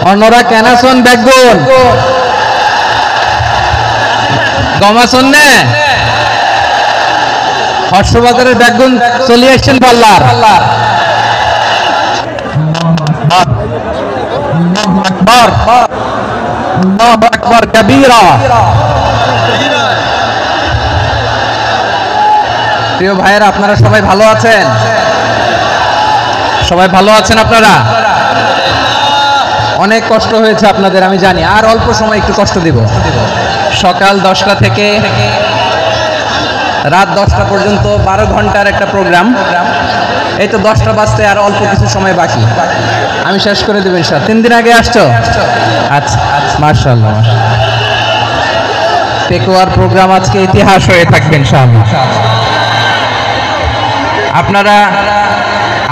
অন্যরা কেনাসন বেগুন গমাসন নে হর্ষবাজারের বেগুন চলে আসছেন পাল্লার আকবার কবীরা। প্রিয় ভাইয়েরা, আপনারা সবাই ভালো আছেন? সবাই ভালো আছেন? আপনারা অনেক কষ্ট হয়েছে আপনাদের, আমি জানি। আর অল্প সময় একটু কষ্ট দিব। সকাল 10টা থেকে রাত 10টা পর্যন্ত 12 ঘন্টার একটা প্রোগ্রাম। এই তো 10টা বাজতে আর অল্প কিছু সময় বাকি, আমি শেষ করে দেব ইনশাআল্লাহ। 3 দিন আগে আসছো? আচ্ছা, মাশাআল্লাহ। পেকুয়ার প্রোগ্রাম আজকে ইতিহাস হয়ে থাকবে ইনশাআল্লাহ।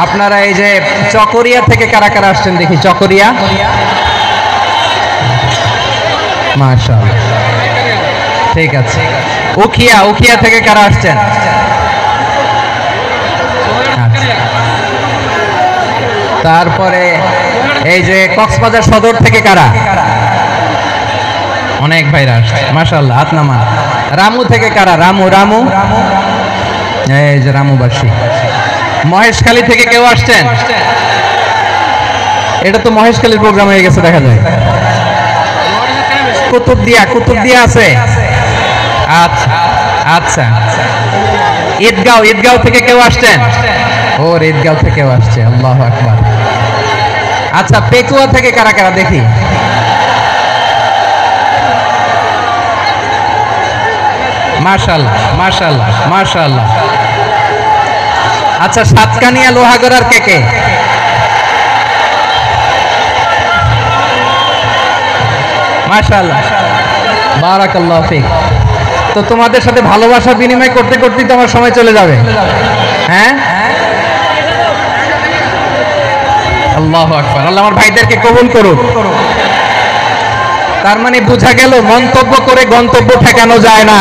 আপনারা এই যে চকরিয়া থেকে কারা কারা আসছেন দেখি? চকরিয়া, মাশাআল্লাহ, ঠিক আছে। উখিয়া থেকে কারা আসছেন? তারপরে এই যে কক্সবাজার সদর থেকে কারা? অনেক ভাইরা আসছে, মাশাআল্লাহ, হাত নামান। রামু থেকে কারা? রামু, এই যে রামুবাসী। মহেশখালী থেকে কেউ আসছেন? এটা তো মহেশখালীর প্রোগ্রাম হয়ে গেছে দেখা যায়। কুতুবদিয়া আছে? আচ্ছা। ঈদগাঁও থেকে কেউ আসছেন? ওর ঈদগাঁও থেকেও আসছে, আল্লাহু আকবার। আচ্ছা, পেকুয়া থেকে কারা কারা দেখি? মাশাআল্লাহ। আচ্ছা, সাতকানিয়া লোহাগড়ার কে? মাশাআল্লাহ, বারাকাল্লাহু ফিক। তো তোমাদের সাথে ভালোবাসা বিনিময় করতে করতেই তো আমার সময় চলে যাবে। হ্যাঁ, আল্লাহু আকবার। আল্লাহ আমার ভাইদেরকে কবুল করুক। তার মানে বোঝা গেল মন্তব্য করে গন্তব্য ঠেকানো যায় না,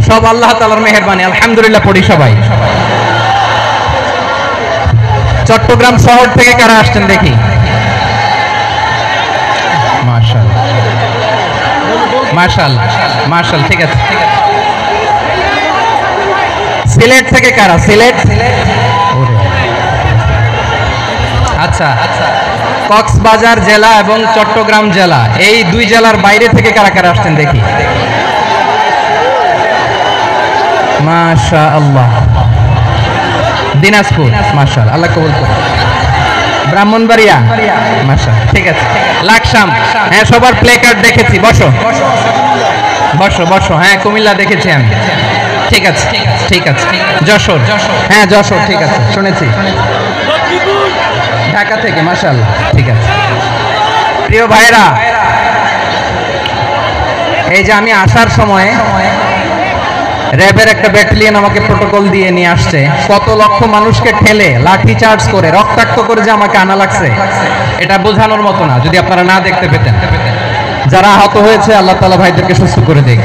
সব আল্লাহ তাআলার মেহেরবানি। আলহামদুলিল্লাহ পড়ি সবাই। চট্টগ্রাম শহর থেকে কারা আসছেন দেখি? মাশাআল্লাহ, ঠিক আছে। সিলেট থেকে কারা? সিলেট, আচ্ছা। কক্সবাজার জেলা এবং চট্টগ্রাম জেলা, এই দুই জেলার বাইরে থেকে কারা কারা আসছেন দেখি? মাশাআল্লাহ। দিনাজপুর, মাশাআল্লাহ, আল্লাহ কবুল করুন। ব্রাহ্মণবাড়িয়া, মাশাআল্লাহ, ঠিক আছে। লাকসাম, হ্যাঁ, সবার প্লে কার্ড দেখেছি। বসো। হ্যাঁ, কুমিল্লা দেখেছি আমি, ঠিক আছে। যশোর, হ্যাঁ যশোর, ঠিক আছে, শুনেছি। ঢাকা থেকে, মাশাআল্লাহ, ঠিক আছে। প্রিয় ভাইরা, এই যে আমি আসার সময় র্যাবের একটা ব্যাটালিয়ন আমাকে প্রোটোকল দিয়ে নিয়ে আসছে। কত লক্ষ মানুষকে ঠেলে লাঠি চার্জ করে রক্তাক্ত করে যে আমাকে আনা লাগছে, এটা বোঝানোর মতো না যদি আপনারা না দেখতে পেতেন। যারা আহত হয়েছে, আল্লাহ তাআলা ভাইদেরকে সুস্থ করে দেখ।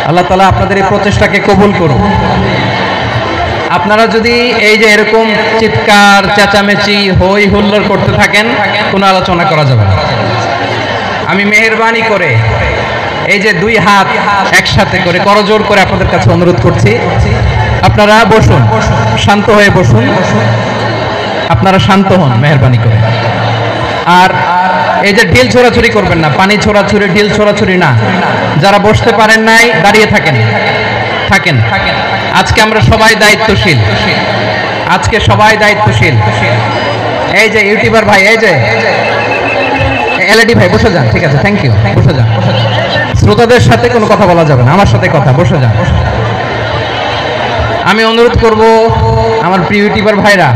আল্লাহ তাআলা আপনাদের এই প্রচেষ্টাকে কবুল করুন। আপনারা যদি এই যে এরকম চিৎকার চেঁচামেচি হই হুল্লোড় করতে থাকেন, কোনো আলোচনা করা যাবে না। আমি মেহেরবানি করে এই যে দুই হাত একসাথে করে করজোড় করে আপনাদের কাছে অনুরোধ করছি, আপনারা বসুন, শান্ত হয়ে বসুন। আপনারা শান্ত হন মেহেরবানি করে। আর এই যে ঢিল ছোড়াছুরি করবেন না, পানি ছোড়াছুরি, ঢিল ছোড়াছুরি না। যারা বসতে পারেন নাই, দাঁড়িয়ে থাকেন। আজকে আমরা সবাই দায়িত্বশীল, এই যে ইউটিউবার ভাই, এই যে এলইডি ভাই, বসে যান, ঠিক আছে, থ্যাংক ইউ, বসে যান। শ্রোতাদের সাথে কোনো কথা বলা যাবে না, আমার সাথে কথা, বসে যান। আমি অনুরোধ করব আমার প্রিয় ইউটিউবার ভাইরা,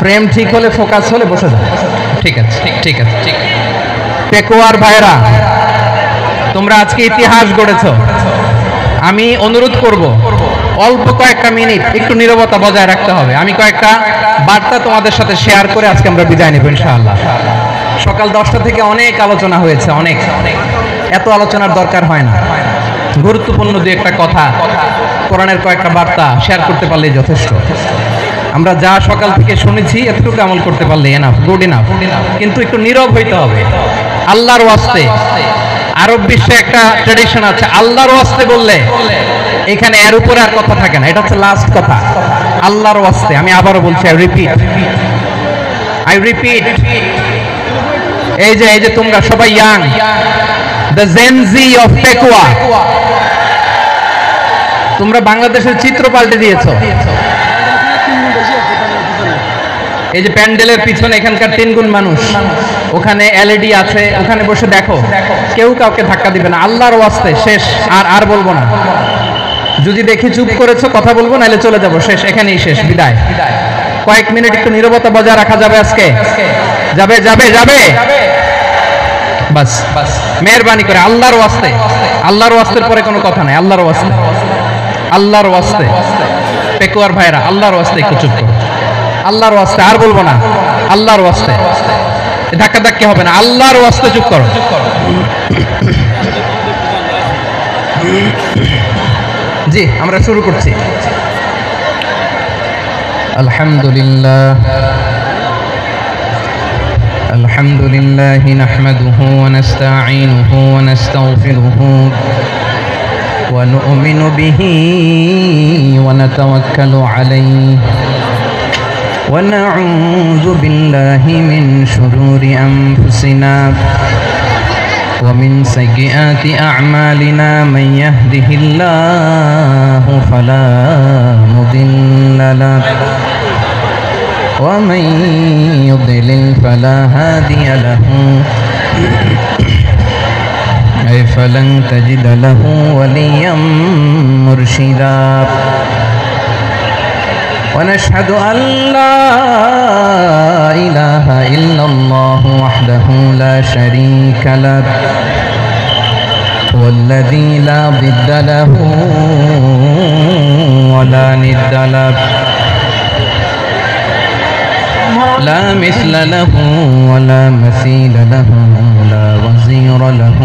ফ্রেম ঠিক হলে, ফোকাস হলে বসে যান, ঠিক আছে। পেকুয়ার ভাইরা, তোমরা আজকে ইতিহাস গড়েছো। আমি অনুরোধ করব অল্প কয়েকটা মিনিট একটু নীরবতা বজায় রাখতে হবে। আমি কয়েকটা বার্তা তোমাদের সাথে শেয়ার করে আজকে আমরা বিদায় নেব ইনশাআল্লাহ। সকাল 10টা থেকে অনেক আলোচনা হয়েছে, এত আলোচনার দরকার হয় না। গুরুত্বপূর্ণ দুই একটা কথা, কোরআনের কয়েকটা বার্তা শেয়ার করতে পারলেই যথেষ্ট। আমরা যা সকাল থেকে শুনেছি এতটুকু আমল করতে পারলে এনাফ, গুড ইনাফ। কিন্তু একটু নীরব হইতে হবে আল্লাহর ওয়াস্তে। আরব বিশ্বে একটা ট্র্যাডিশন আছে, আল্লাহর ওয়াস্তে বললে এখানে এর উপরে আর কথা থাকে না, এটা হচ্ছে লাস্ট কথা। আল্লাহর ওয়াস্তে, আমি আবারও বলছি, আই রিপিট, এই যে তোমরা সবাই young, the Gen Z of Pekua, তোমরা বাংলাদেশের চিত্র পাল্টে দিয়েছো। এই যে প্যান্ডেলের পিছনে এখানকার 3 গুণ মানুষ, ওখানে এলইডি আছে, ওখানে বসে দেখো, কেউ কাউকে ধাক্কা দিবে না। আল্লাহর ওয়াস্তে শেষ, আর বলবো না। যদি দেখি চুপ করেছো, কথা বলবো, নাহলে চলে যাবো, শেষ, এখানেই শেষ, বিদায়। কয়েক মিনিট একটু নীরবতা বজায় রাখা যাবে আজকে? যাবে যাবে যাবে, বাস মেহেরবানি করে আল্লাহর ওয়াস্তে। আল্লাহর ওয়াস্তের পরে কোনো কথা নাই, আল্লাহর ওয়াস্তে, আল্লাহর ওয়াস্তে। পেকুয়ার ভাইরা, আল্লাহর ওয়াস্তে একটু চুপ করো, আল্লাহর ওয়াস্তে, আর বলবো না, আল্লাহর ওয়াস্তে। ধাক্কা ধাক্কি হবে না, আল্লাহর ওয়াস্তে চুপ করো। জি, আমরা শুরু করছি। আলহামদুলিল্লাহ, আলহামদুলিল্লাহ নাহমাদুহু ওয়া নাস্তাঈনুহু ওয়া নাস্তাগফিরুহু ওয়া নু'মিনু বিহি ওয়া নাতাওয়াক্কালু আলাইহি ওয়া নাউযু বিল্লাহি মিন শুরুরি আনফুসিনা ومن سيئات أعمالنا من يهده الله فلا مضل له ومن يضلل فلا هادي له أي فلن تجد له وليا مرشدا ونشهد أن لا إله إلا الله وحده لا شريك له والذي لا ضد له ولا ند له لا مثل له ولا مثيل له لا وزير له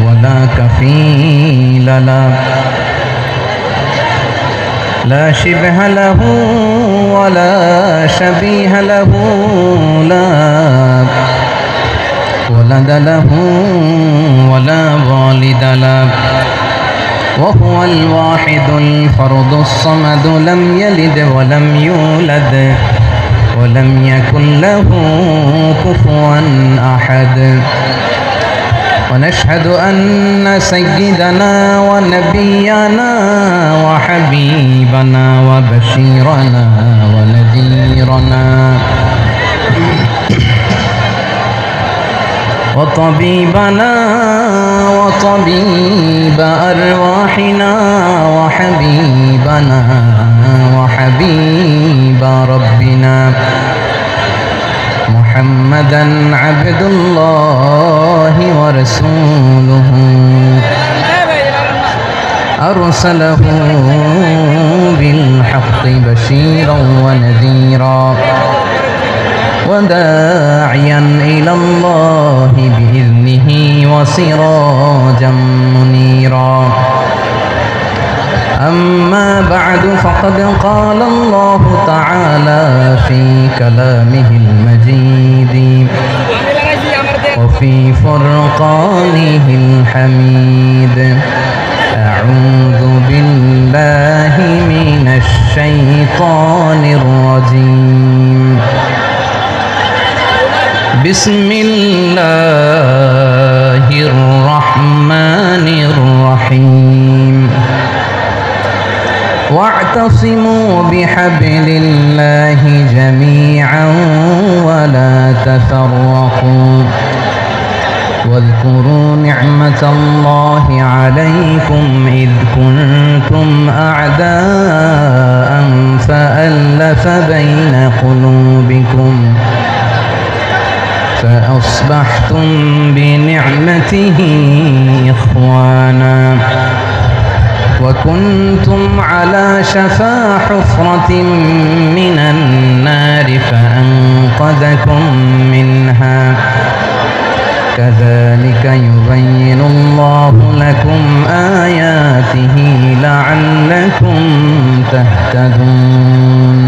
ولا كفيل له لا شبه له ولا شبيه له لا ولد له ولا والد له وهو الواحد الفرد الصمد لم يلد ولم يولد ولم يكن له كفوا أحد ونشهد أن سيدنا ونبينا وحبيبنا وبشيرنا ونذيرنا وطبيبنا وطبيب أرواحنا وحبيبنا وحبيب ربنا محمدا عبد الله ورسوله أرسله بالحق بشيرا ونذيرا وداعيا إلى الله بإذنه وسراجا منيرا أما بعد فقد قال الله تعالى في كلامه المجيد وفي فرقانه الحميد أعوذ بالله من الشيطان الرجيم بسم الله الرحمن الرحيم واعتصموا بحبل الله جميعا ولا تفرقوا واذكروا نعمة الله عليكم إذ كنتم أعداء فألف بين قلوبكم فأصبحتم بنعمته إخوانا وكنتم على شفا حفرة من النار فأنقذكم منها كذلك يبين الله لكم آياته لعلكم تهتدون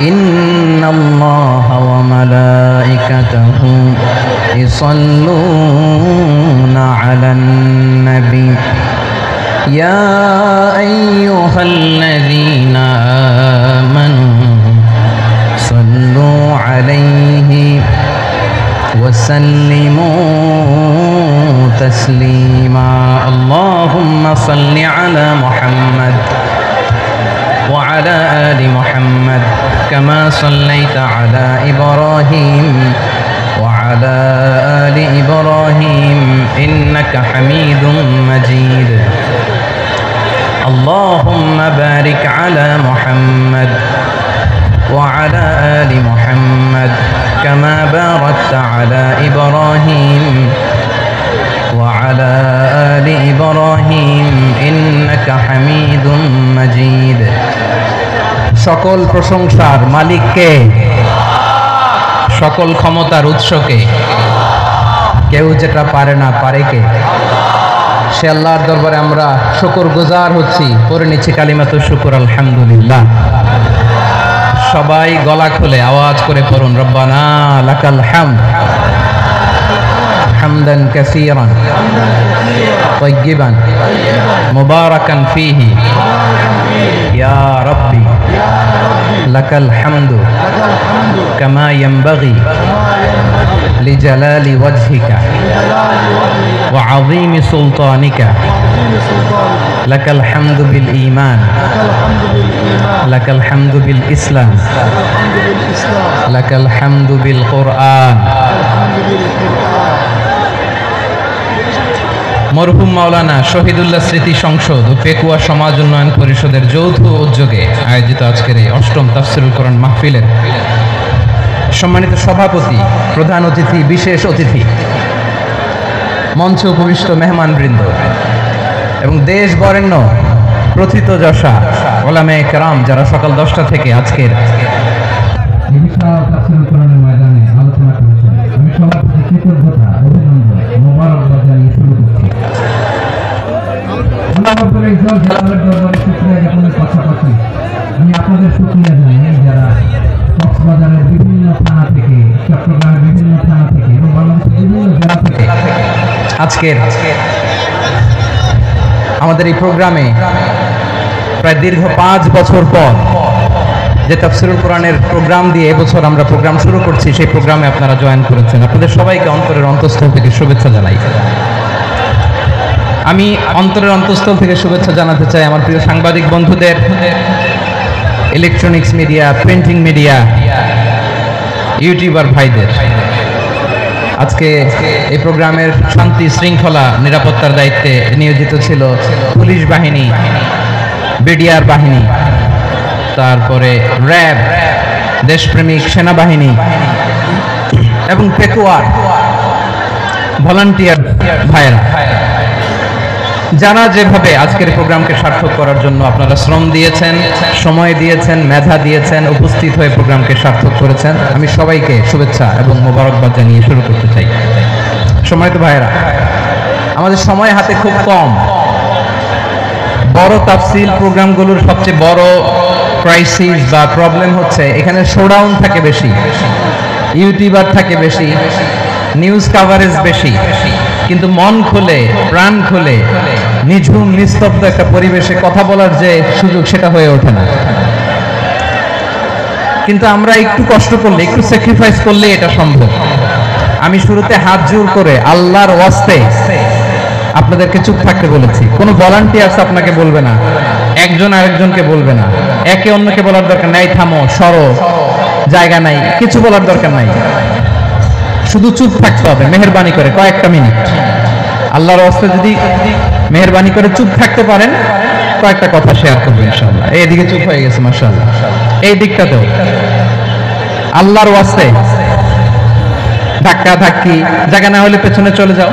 ইন্নাল্লাহা ওয়া মালাইকাতাহু ইসাল্লুনা আলান নবী ইয়া আইয়ুহাল্লাযীনা আমানু সাল্লু আলাইহি ওয়া সাল্লিমু তাসলিমা আল্লাহুম্মা সাল্লি আলা মুহাম্মাদ وعلى آل محمد كما صليت على إبراهيم وعلى آل إبراهيم إنك حميد مجيد اللهم بارك على محمد وعلى آل محمد كما باركت على إبراهيم وعلى آل إبراهيم إنك حميد مجيد সকল প্রশংসার মালিক কে? সকল ক্ষমতার উৎস কে? কেউ যেটা পারে না, পারে কে? সে আল্লাহর দরবারে আমরা শুকরগুজার হচ্ছি। পড়ে নিচ্ছি কালিমাতুশ শুকর আলহামদুলিল্লাহ। সবাই গলা খুলে আওয়াজ করে পড়ুন, রব্বানা লাকাল হামদ হামদান কাসীরান তাইয়িবান মুবারাকান ফীহি ইয়া রাব্বি লাকাল হামদু কামা ইয়ানবাগি লিজালালি ওয়াজহিকা ওয়া আযীমি সুলতানিকা লাকাল হামদু বিল ঈমান লাকাল হামদু বিল ইসলাম লাকাল হামদু বিল কুরআন। মরহুম মাওলানা শহীদুল্লাহ স্মৃতি সংসদ ও পেকুয়া সমাজ উন্নয়ন পরিষদের যৌথ উদ্যোগে আয়োজিত আজকের এই অষ্টম তাফসীরুল কোরআন মাহফিলের সম্মানিত সভাপতি, প্রধান অতিথি, বিশেষ অতিথি, মঞ্চে উপবিষ্ট মেহমানবৃন্দ এবং দেশ বরেণ্য প্রথিতযশা ওলামায়ে কেরাম যারা সকাল 10টা থেকে আজকের এই বিশাল তাফসীরুল কোরআনের ময়দানে আলোচনা করেছেন, আমি সবার প্রতি কৃতজ্ঞতা, অভিনন্দন, মোবারকবাদ জানিয়ে শুরু করছি। পাশাপাশি আমি আপনাদের শুকরিয়া জানাই যারা কক্সবাজারের বিভিন্ন থানা থেকে, চট্টগ্রামের বিভিন্ন থানা থেকে এবং বাংলাদেশের বিভিন্ন জেলা থেকে আজকের আমাদের এই প্রোগ্রামে প্রায় দীর্ঘ 5 বছর পর যে তাফসীরুল কোরআনের প্রোগ্রাম দিয়ে এবছর আমরা প্রোগ্রাম শুরু করছি, সেই প্রোগ্রামে আপনারা জয়েন করেছেন। আপনাদের সবাইকে অন্তরের অন্তঃস্থল থেকে শুভেচ্ছা জানাই। আমি অন্তরের অন্তঃস্থল থেকে শুভেচ্ছা জানাতে চাই আমার প্রিয় সাংবাদিক বন্ধুদের, electronics media, printing media, YouTuber ভাইদের। আজকে এই প্রোগ্রামের শান্তি শৃঙ্খলা নিরাপত্তার দায়িত্বে নিয়োজিত ছিল পুলিশ বাহিনী, বিডিআর বাহিনী, তারপরে র্যাব, দেশপ্রেমিক সেনাবাহিনী এবং পেকুয়ার ভলান্টিয়ার ভাইরা, যারা যেভাবে আজকের প্রোগ্রামকে সার্থক করার জন্য আপনারা শ্রম দিয়েছেন, সময় দিয়েছেন, মেধা দিয়েছেন, উপস্থিত হয়ে প্রোগ্রামকে সার্থক করেছেন, আমি সবাইকে শুভেচ্ছা এবং মোবারকবাদ জানিয়ে শুরু করতে চাই। সম্মানিত ভাইরা, আমাদের সময় হাতে খুব কম। বড় তাফসীর প্রোগ্রামগুলোর সবচেয়ে বড় ক্রাইসিস বা প্রবলেম হচ্ছে এখানে শোডাউন থাকে বেশি, ইউটিউবার থাকে বেশি, নিউজ কাভারেজ বেশি, কিন্তু মন খুলে, প্রাণ খুলে, নিঝুম নিস্তব্ধ একটা পরিবেশে কথা বলার যে সুযোগ, সেটা হয়ে ওঠে না। কিন্তু আমরা একটু কষ্ট করলে, একটু স্যাক্রিফাইস করলে এটা সম্ভব। আমি শুরুতে হাত জোর করে আল্লাহর ওয়াস্তে আপনাদেরকে চুপ থাকতে বলেছি। কোনো ভলান্টিয়ার্স আপনাকে বলবে না, একজন আরেকজনকে বলবে না, একে অন্যকে বলার দরকার নাই, থামো, সরো, জায়গা নাই, কিছু বলার দরকার নাই, শুধু চুপ থাকতে হবে মেহেরবানি করে কয়েকটা মিনিট। আল্লাহর ওয়াস্তে যদি মেহেরবানি করে চুপ থাকতে পারেন, কয়েকটা কথা শেয়ার করবো ইনশাআল্লাহ। এইদিকে চুপ হয়ে গেছে মাশাআল্লাহ, এই দিকটা তো আল্লাহর ওয়াস্তে ধাক্কা ধাক্কি, জায়গা না হলে পেছনে চলে যাও,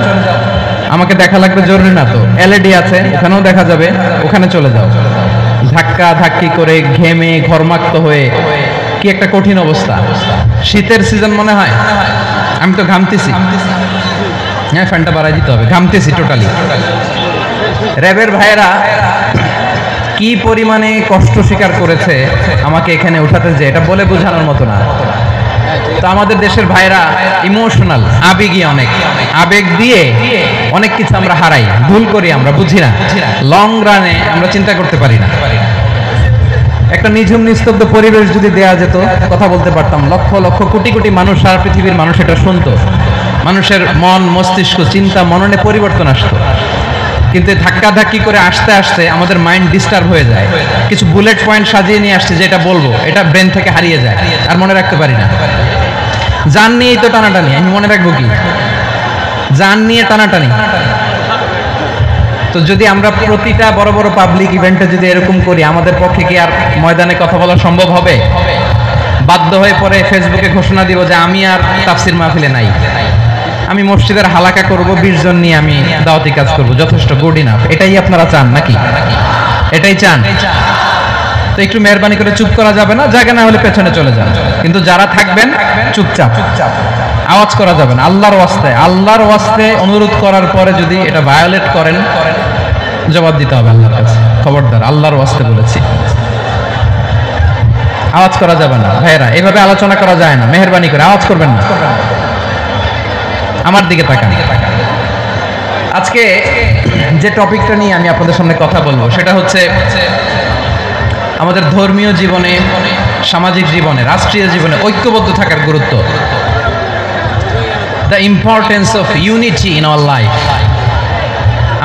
আমাকে দেখা লাগবে জরুরি না তো, এলইডি আছে ওখানেও দেখা যাবে, ওখানে চলে যাও। ধাক্কা ধাক্কি করে ঘেমে ঘরমাক্ত হয়ে কি একটা কঠিন অবস্থা। শীতের সিজন মনে হয়, আমি তো ঘামতেছি, হ্যাঁ ফ্যানটা বাড়াই দিতে হবে, ঘামতেছি টোটালি। র্যাবের ভাইয়েরা কি পরিমাণে কষ্ট স্বীকার করেছে আমাকে এখানে উঠাতে, যে এটা বলে বোঝানোর মতো না। তো আমাদের দেশের ভাইরা ইমোশনাল, আবেগী, অনেক আবেগ দিয়ে অনেক কিছু আমরা হারাই, ভুল করি, আমরা বুঝি না, লং রানে আমরা চিন্তা করতে পারি না। একটা নিঝুম নিস্তব্ধ পরিবেশ যদি দেয়া যেত, কথা বলতে পারতাম, লক্ষ লক্ষ কোটি কোটি মানুষ, সারা পৃথিবীর মানুষ এটা শুনতো, মানুষের মন, মস্তিষ্ক, চিন্তা, মননে পরিবর্তন আসতো। কিন্তু ধাক্কাধাক্কি করে আসতে আসতে আমাদের মাইন্ড ডিস্টার্ব হয়ে যায়। কিছু বুলেট পয়েন্ট সাজিয়ে নিয়ে আসছে, যেটা বলবো এটা ব্রেন থেকে হারিয়ে যায়, আর মনে রাখতে পারি না। জান নিয়েই তো টানাটানি, আমি মনে রাখবো কি? জান নিয়ে টানাটানি। তো যদি আমরা প্রতিটা বড় বড় পাবলিক ইভেন্টে যদি এরকম করি, আমাদের পক্ষে কি আর ময়দানে কথা বলা সম্ভব হবে? বাধ্য হয়ে পরে ফেসবুকে ঘোষণা দিব যে আমি আর তাফসির মাহফিলে নাই, আমি মসজিদের হালাকা করব, 20 জন নিয়ে আমি দাওয়াতি কাজ করব, যথেষ্ট, গুড ইনাফ। এটাই আপনারা চান নাকি? এটাই চান? তো একটু মেহরবানি করে চুপ করা যাবে না? জায়গা না হলে পেছনে চলে যান, কিন্তু যারা থাকবেন চুপচাপ, আওয়াজ করা যাবে না। আল্লাহর ওয়াস্তে, আল্লাহর ওয়াস্তে অনুরোধ করার পরে যদি এটা ভায়োলেট করেন, জবাব দিতে হবে আল্লাহর কাছে। খবরদার, আল্লাহর ওয়াস্তে বলেছি, আওয়াজ করা যাবে না। ভাইরা, এভাবে আলোচনা করা যায় না, মেহরবানি করে আওয়াজ করবেন না। আমার দিকে তাকান। আজকে যে টপিকটা নিয়ে আমি আপনাদের সামনে কথা বলবো, সেটা হচ্ছে আমাদের ধর্মীয় জীবনে, সামাজিক জীবনে, রাষ্ট্রীয় জীবনে ঐক্যবদ্ধ থাকার গুরুত্ব। The importance of unity in our life.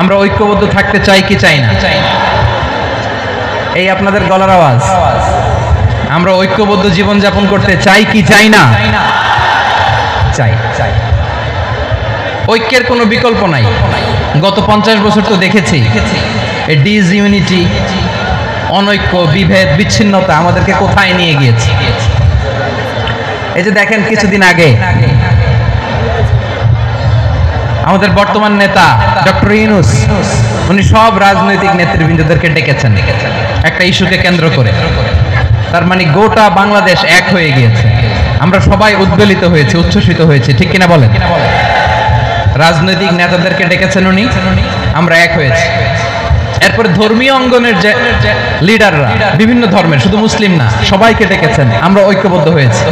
আমরা ঐক্যবদ্ধ থাকতে চাই কি চাই না? এই আপনাদের গলার আওয়াজ। আমরা ঐক্যবদ্ধ জীবনযাপন করতে চাই কি চাই না? চাই। ঐক্যের কোনো বিকল্প নাই। গত 50 বছর তো দেখেছি এই ডিসইউনিটি, অনৈক্য, বিভেদ, বিচ্ছিন্নতা আমাদেরকে কোথায় নিয়ে গিয়েছে। এই যে দেখেন, কিছুদিন আগে আমাদের বর্তমান নেতা ডক্টর ইউনূস, উনি সব রাজনৈতিক নেতৃবৃন্দদেরকে ডেকেছেন একটা ইস্যুকে কেন্দ্র করে। তার মানে গোটা বাংলাদেশ এক হয়ে গিয়েছে। আমরা সবাই উদ্বেলিত হয়েছে, উচ্ছ্বসিত হয়েছে, ঠিক কিনা বলেন? রাজনৈতিক নেতাদেরকে ডেকেছেন উনি, আমরা এক হয়েছি। এরপরে ধর্মীয় অঙ্গনের যে লিডাররা, বিভিন্ন ধর্মের, শুধু মুসলিম না, সবাইকে ডেকেছেন, আমরা ঐক্যবদ্ধ হয়েছি।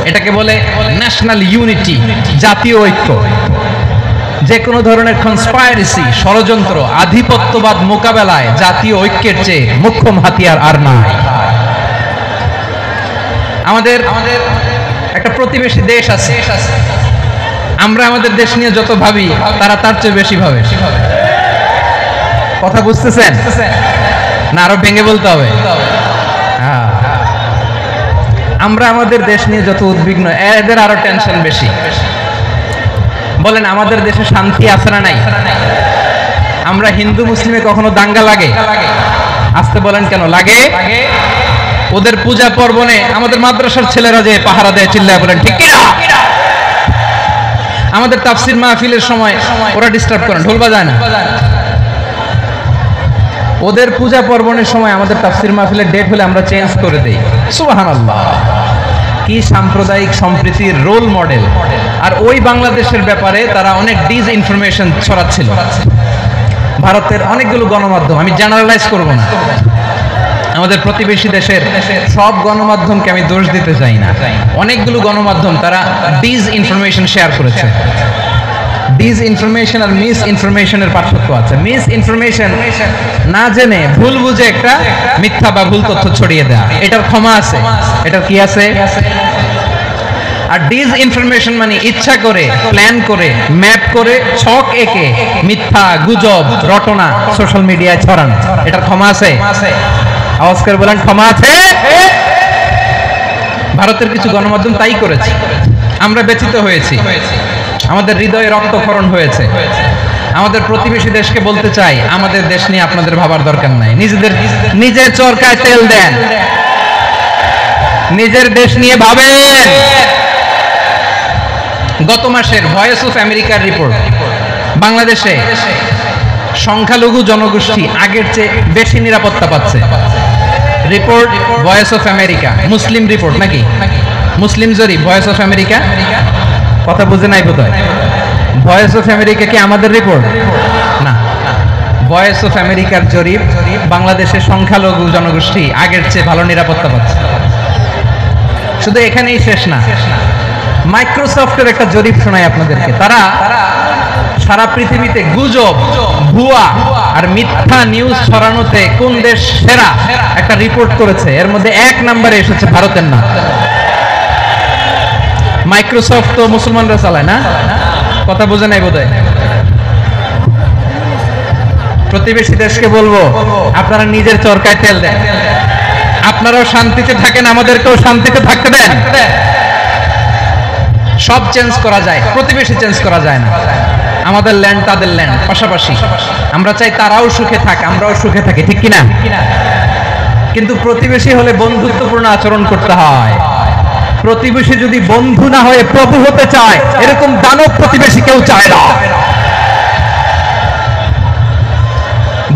এটাকে বলে ন্যাশনাল ইউনিটি, জাতীয় ঐক্য। যে কোনো ধরনের কনস্পাইরেসি, ষড়যন্ত্র, আধিপত্যবাদ মোকাবেলায় জাতীয় ঐক্যের চেয়ে মোক্ষম হাতিয়ার আর নাই। আমাদের একটা প্রতিবেশী দেশ আছে, আমরা আমাদের দেশ নিয়ে যত ভাবি, তারা তার চেয়ে বেশি ভাবে। কথা বুঝতেছেন না? আরো ভেঙে বলতে হবে। আমরা আমাদের দেশ নিয়ে যত উদ্বিগ্ন, এদের আরো টেনশন বেশি। বলেন, আমাদের দেশে শান্তি আছে না নাই? আমরা হিন্দু মুসলিমে কখনো দাঙ্গা লাগে? আসতে বলেন, কেন লাগে? ওদের পূজা পার্বণে আমাদের মাদ্রাসার ছেলেরা যে পাহারা দেয়, চিল্লায় বলেন ঠিক কিনা? আমাদের তাফসির মাহফিলের সময় ওরা ডিস্টার্ব করেন, ঢোল বাজায় না। ওদের পূজা পার্বণের সময় আমাদের তাফসির মাহফিলের ডেট হলে আমরা চেঞ্জ করে দেই। সুবহানাল্লাহ, কি সাম্প্রদায়িক সম্প্রীতির রোল মডেল। আর ওই বাংলাদেশের ব্যাপারে তারা অনেক ডিসইনফরমেশন ছড়াচ্ছিল। ভারতের অনেকগুলো গণমাধ্যম, আমি জেনারেলাইজ করব না, আমাদের প্রতিবেশী দেশের সব গণমাধ্যমকে আমি দোষ দিতে চাই না, অনেকগুলো গণমাধ্যম তারা ডিসইনফরমেশন শেয়ার করেছে। ডিসইনফরমেশন আর মিস ইনফরমেশনের পার্থক্য আছে। মিস ইনফরমেশন না জেনে ভুল বুঝে একটা মিথ্যা বা ভুল তথ্য ছড়িয়ে দেয়া, এটার ক্ষমা আছে, এটার কি আছে? আর ডিসইনফরমেশন মানে ইচ্ছা করে, প্ল্যান করে, ম্যাপ করে, ছক এঁকে মিথ্যা, গুজব, রটনা সোশ্যাল মিডিয়ায় ছড়ানো, এটার ক্ষমা আছে? আওয়াজ করে বলেন, ক্ষমা আছে? ভারতের কিছু গণমাধ্যম তাই করেছে, আমরা ব্যথিত হয়েছি, আমাদের হৃদয়ে রক্তক্ষরণ হয়েছে। আমাদের প্রতিবেশী দেশকে বলতে চাই, আমাদের দেশ নিয়ে আপনাদের ভাবার দরকার নাই, নিজের চরকায় তেল দেন, নিজের দেশ নিয়ে ভাবেন। গত মাসের ভয়েস অফ আমেরিকার রিপোর্ট, বাংলাদেশে সংখ্যালঘু জনগোষ্ঠী আগের চেয়ে বেশি নিরাপত্তা পাচ্ছে। Report voice of America, Muslim report নাকি? মুসলিম জরিপ, ভয়েস অফ আমেরিকা। কথা বুঝে নাই বোধহয়। ভয়েস অফ আমেরিকা কি আমাদের রিপোর্ট? না, ভয়েস অফ আমেরিকার জরিপ, বাংলাদেশের সংখ্যালঘু জনগোষ্ঠী আগের চেয়ে ভালো নিরাপত্তা পাচ্ছে। শুধু এখানেই শেষ না, মাইক্রোসফটের একটা জরিপ শোনাই আপনাদেরকে। তারা সারা পৃথিবীতে গুজব, ভুয়া আর মিথ্যা নিউজ ছড়ানোতে কোন দেশ সেরা একটা রিপোর্ট করেছে। এর মধ্যে 1 নম্বরে এসেছে ভারতের নাম। মাইক্রোসফট তো মুসলমানরা চালায় না, কথা বোঝে নাই বোধহয়। প্রতিবেশী দেশকে বলবো, আপনারা নিজের চরকায় তেল দেন, আপনারাও শান্তিতে থাকেন, আমাদেরকেও শান্তিতে থাকতে দেন। সব চেঞ্জ করা যায়, প্রতিবেশী চেঞ্জ করা যায় না। আমাদের ল্যান্ড তাদের ল্যান্ড, পাশাপাশি। আমরা চাই তারাও সুখে থাক, আমরাও সুখে থাকি, ঠিক কিনা? কিন্তু প্রতিবেশী হলে বন্ধুত্বপূর্ণ আচরণ করতে হয়। প্রতিবেশী যদি বন্ধু না হয়ে প্রভু হতে চায়, এরকম দানব প্রতিবেশী কেউ চায় না।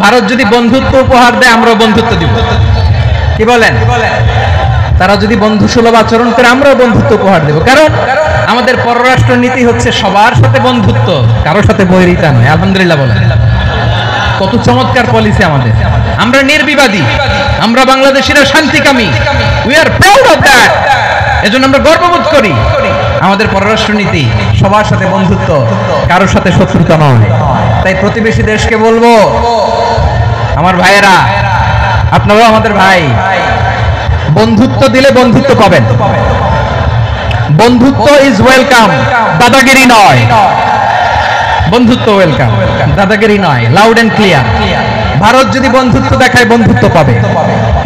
ভারত যদি বন্ধুত্ব উপহার দেয়, আমরাও বন্ধুত্ব দিব, কি বলেন? তারা যদি বন্ধু সুলভ আচরণ করে, আমরাও বন্ধুত্ব উপহার দেব। কারণ আমাদের পররাষ্ট্র নীতি হচ্ছে সবার সাথে বন্ধুত্ব, কারোর সাথে বৈরিতা নয়। আলহামদুলিল্লাহ বলেন, কত চমৎকার পলিসি আমাদের। আমরা নির্বিবাদী, আমরা বাংলাদেশিরা শান্তিকামী। We are proud of that. এজন্য আমরা গর্ববোধ করি। আমাদের পররাষ্ট্র নীতি সবার সাথে বন্ধুত্ব, কারোর সাথে শত্রুতা নয়। তাই প্রতিবেশী দেশকে বলবো, আমার ভাইয়েরা, আপনারাও আমাদের ভাই, বন্ধুত্ব দিলে বন্ধুত্ব পাবেন। বন্ধুত্ব ইজ ওয়েলকাম, দাদাগিরি নয়। বন্ধুত্ব ওয়েলকাম, দাদাগিরি নয়। Loud and clear. ভারত যদি বন্ধুত্ব দেখায়, বন্ধুত্ব পাবে।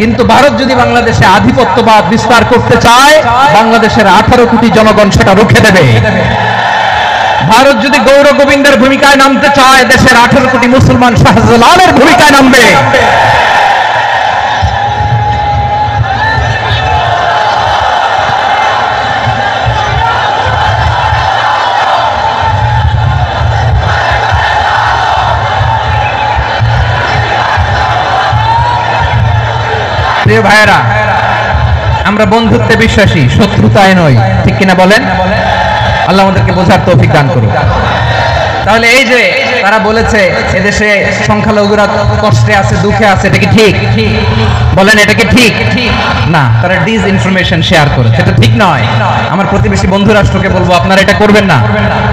কিন্তু ভারত যদি বাংলাদেশে আধিপত্যবাদ বিস্তার করতে চায়, বাংলাদেশের 18 কোটি জনগণ সেটা রুখে দেবে। ভারত যদি গৌর গোবিন্দের ভূমিকায় নামতে চায়, দেশের 18 কোটি মুসলমান শাহজালালের ভূমিকায় নামবে। প্রিয় ভাইয়েরা, আমরা বন্ধুত্বে বিশ্বাসী, শত্রুতায় নই, ঠিক কিনা বলেন? আল্লাহ আমাদেরকে বোঝার তৌফিক দান করুন। তাহলে এই যে তারা বলেছে এদেশে সংখ্যালঘুরা কষ্টে আছে, দুঃখে আছে, এটা কি ঠিক? বলেন, এটা কি ঠিক? না, তারা ডিস ইনফরমেশন শেয়ার করে, সেটা ঠিক নয়। আমার প্রতিবেশী বন্ধু রাষ্ট্রকে বলবো, আপনারা এটা করবেন না,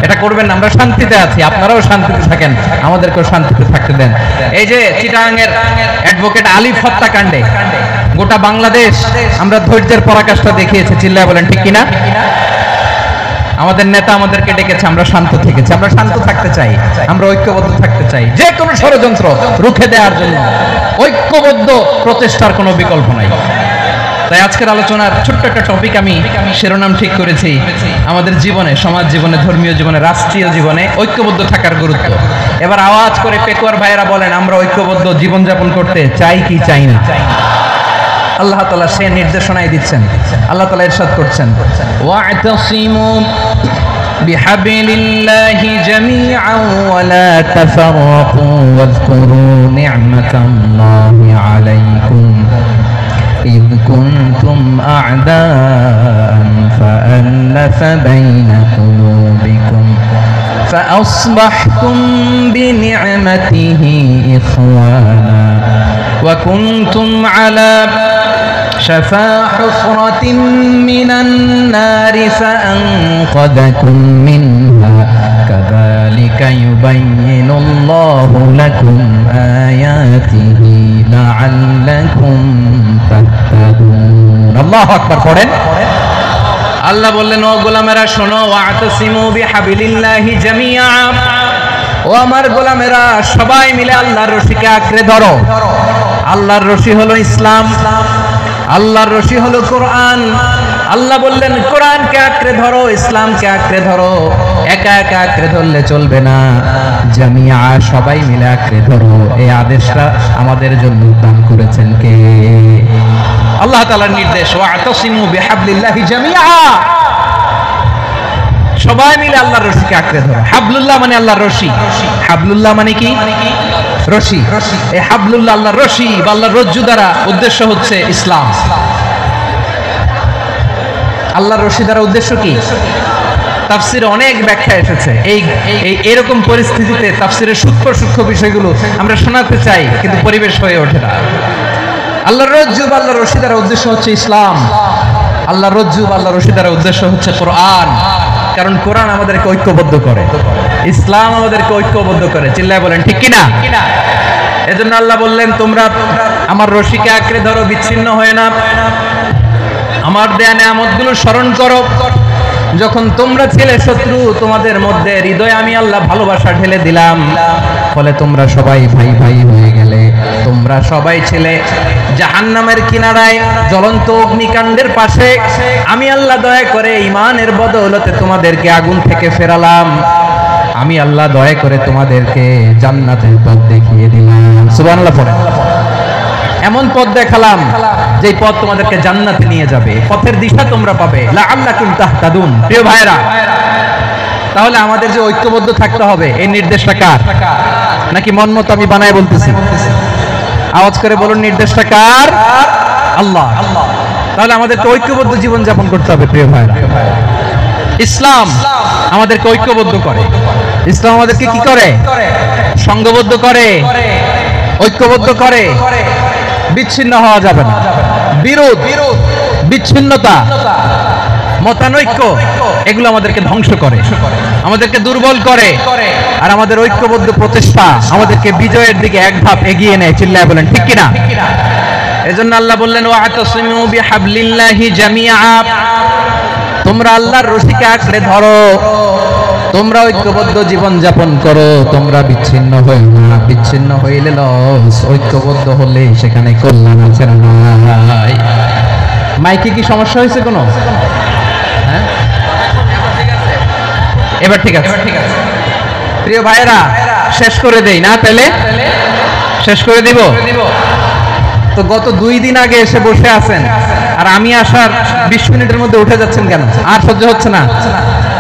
এটা করবেন না। আমরা শান্তিতে আছি, আপনারাও শান্তিতে থাকেন, আমাদেরকেও শান্তিতে থাকতে দেন। এই যে চিটাগাংয়ের অ্যাডভোকেট আলিফ হত্যাকাণ্ডে গোটা বাংলাদেশ আমরা ধৈর্যের পরাকাষ্ঠা দেখিয়েছে, চিল্লায় বলেন ঠিক কিনা? আমাদের নেতা আমাদেরকে ডেকেছে, আমরা শান্ত থেকেছি। আমরা শান্ত থাকতে চাই, আমরা ঐক্যবদ্ধ থাকতে চাই। যে কোনো ষড়যন্ত্র রুখে দেওয়ার জন্য ঐক্যবদ্ধ প্রচেষ্টার কোনো বিকল্প নাই। তাই আজকের আলোচনার ছোট্ট একটা টপিক আমি শিরোনাম ঠিক করেছি, আমাদের জীবনে, সমাজ জীবনে, ধর্মীয় জীবনে, রাষ্ট্রীয় জীবনে ঐক্যবদ্ধ থাকার গুরুত্ব। এবার আওয়াজ করে পেকুয়ার ভাইয়েরা বলেন, আমরা ঐক্যবদ্ধ জীবনযাপন করতে চাই কি চাই না? আল্লাহ তাআলা সে নির্দেশনাই দিচ্ছেন। আল্লাহ তাআলা ইরশাদ করছেন, ওয়া'তাসিমু বিহাবিলিল্লাহি জামিআন ওয়া লা তাফাররাকু ওয়াযকুরু নি'মাতাল্লাহি আলাইকুম إذ كنتم أعداء فألف بين قلوبكم فأصبحتم بنعمته إخوانا وكنتم على شفا حفرة من النار فأنقذكم منها كذلك يبين الله لكم آياته لعلكم تهتدون الله أكبر قرآن আল্লাহ বললেন, ও গোলামেরা শোনো, ওয়া'তাসিমু বিহাবিলিল্লাহি জামিআ, ও আমার গোলামেরা সবাই মিলে আল্লাহর রশিকে আঁকড়ে ধরো। আল্লাহর রশি হলো ইসলাম, আল্লাহর রশি হলো কোরআন। আল্লাহ বললেন, কোরআনকে আঁকড়ে ধরো, ইসলামকে আঁকড়ে ধরো। একা একা আঁকড়ে ধরলে চলবে না, জামিআ, সবাই মিলে আঁকড়ে ধরো। এই আদেশটা আমাদের জন্য দান করেছেন কে? আল্লাহ তাআলার নির্দেশ, ওয়া'তাসিমু বিহাবলিল্লাহি জামিআ, সবাই মিলে আল্লাহর রশিকে আঁকড়ে ধরো। হাবলুল্লাহ মানে আল্লাহর রশি। হাবলুল্লাহ মানে কি? রশি। এই হাবলুল্লাহ আল্লাহর রশি বা আল্লাহর রজ্জু দ্বারা উদ্দেশ্য হচ্ছে ইসলাম। আল্লাহর রশি দ্বারা উদ্দেশ্য কি? তাফসিরে অনেক ব্যাখ্যা এসেছে। এরকম পরিস্থিতিতে তাফসিরের সূক্ষ্ম সূক্ষ্ম বিষয়গুলো আমরা শোনাতে চাই, কিন্তু পরিবেশ হয়ে ওঠে না। আল্লাহর রজ্জু বা আল্লাহর রশি দ্বারা উদ্দেশ্য হচ্ছে ইসলাম। আল্লাহর রজ্জু বা আল্লাহর রশি দ্বারা উদ্দেশ্য হচ্ছে কোরআন, কারণ কোরআন আমাদেরকে ঐক্যবদ্ধ করে, ইসলাম আমাদেরকে ঐক্যবদ্ধ করে। চিল্লায় বলেন ঠিক কিনা? এজন্য আল্লাহ বললেন, তোমরা আমার রশিকে আঁকড়ে ধরো, বিচ্ছিন্ন হয়ে না, আমার দেয়া নেয়ামতগুলো স্মরণ করো। যখন তোমরা ছিলে শত্রু, তোমাদের মধ্যে হৃদয়ে আমি আল্লাহ ভালোবাসা ঢেলে দিলাম, ফলে তোমরা সবাই ভাই ভাই হয়ে গেলে। তোমরা সবাই ছিলে জাহান্নামের কিনারায়, জ্বলন্ত অগ্নিকাণ্ডের পাশে। আমি আল্লাহ দয়া করে ঈমানের বদৌলতে তোমাদেরকে আগুন থেকে ফেরালাম। আমি আল্লাহ দয়া করে তোমাদেরকে জান্নাতের পথ দেখিয়ে দিলাম। সুবহানাল্লাহ পড়েন। এমন পথ দেখালাম যে পথ তোমাদেরকে জান্নাতে নিয়ে যাবে, পথের দিশা তোমরা পাবে। লাআল্লাকুম তাহতাদুন। প্রিয় ভাইরা, তাহলে আমাদের যে ঐক্যবদ্ধ থাকতে হবে, এই নির্দেশটা কার? নাকি মন মতো আমি বানায় বলতেছি? আওয়াজ করে বলুন, নির্দেশটা কার? আল্লাহ। তাহলে আমাদেরকে ঐক্যবদ্ধ জীবন যাপন করতে হবে। প্রিয় ভাইরা, ইসলাম আমাদেরকে ঐক্যবদ্ধ করে। ইসলাম আমাদেরকে কি করে? সংঘবদ্ধ করে, ঐক্যবদ্ধ করে। বিচ্ছিন্ন হওয়া যাবে না। বিরোধ, বিচ্ছিন্নতা, মতানৈক্য, এগুলো আমাদেরকে ধ্বংস করে, আমাদেরকে দুর্বল করে। আর আমাদের ঐক্যবদ্ধ প্রচেষ্টা আমাদেরকে বিজয়ের দিকে এক ধাপ এগিয়ে নেয়। চিল্লায় বলেন ঠিক কিনা? এজন্য আল্লাহ বললেন, ওয়াতাসিমু বিহাবলিল্লাহি জামিআ। তোমরা আল্লাহর রশিকে আঁকড়ে ধরো, তোমরা ঐক্যবদ্ধ জীবন যাপন করো, তোমরা বিচ্ছিন্ন হয়ে না। বিচ্ছিন্ন হইলে লস, ঐক্যবদ্ধ হলে সেখানে কল্যাণ আছে না নাই? মাইকে কি সমস্যা হয়েছে কোনো? হ্যাঁ, এবার ঠিক আছে। প্রিয় ভাইয়েরা, শেষ করে দেই না? তাহলে শেষ করে দিব। তো গত 2 দিন আগে এসে বসে আছেন, আর আমি আসার 20 মিনিটের মধ্যে উঠে যাচ্ছেন কেন? আর সহ্য হচ্ছে না?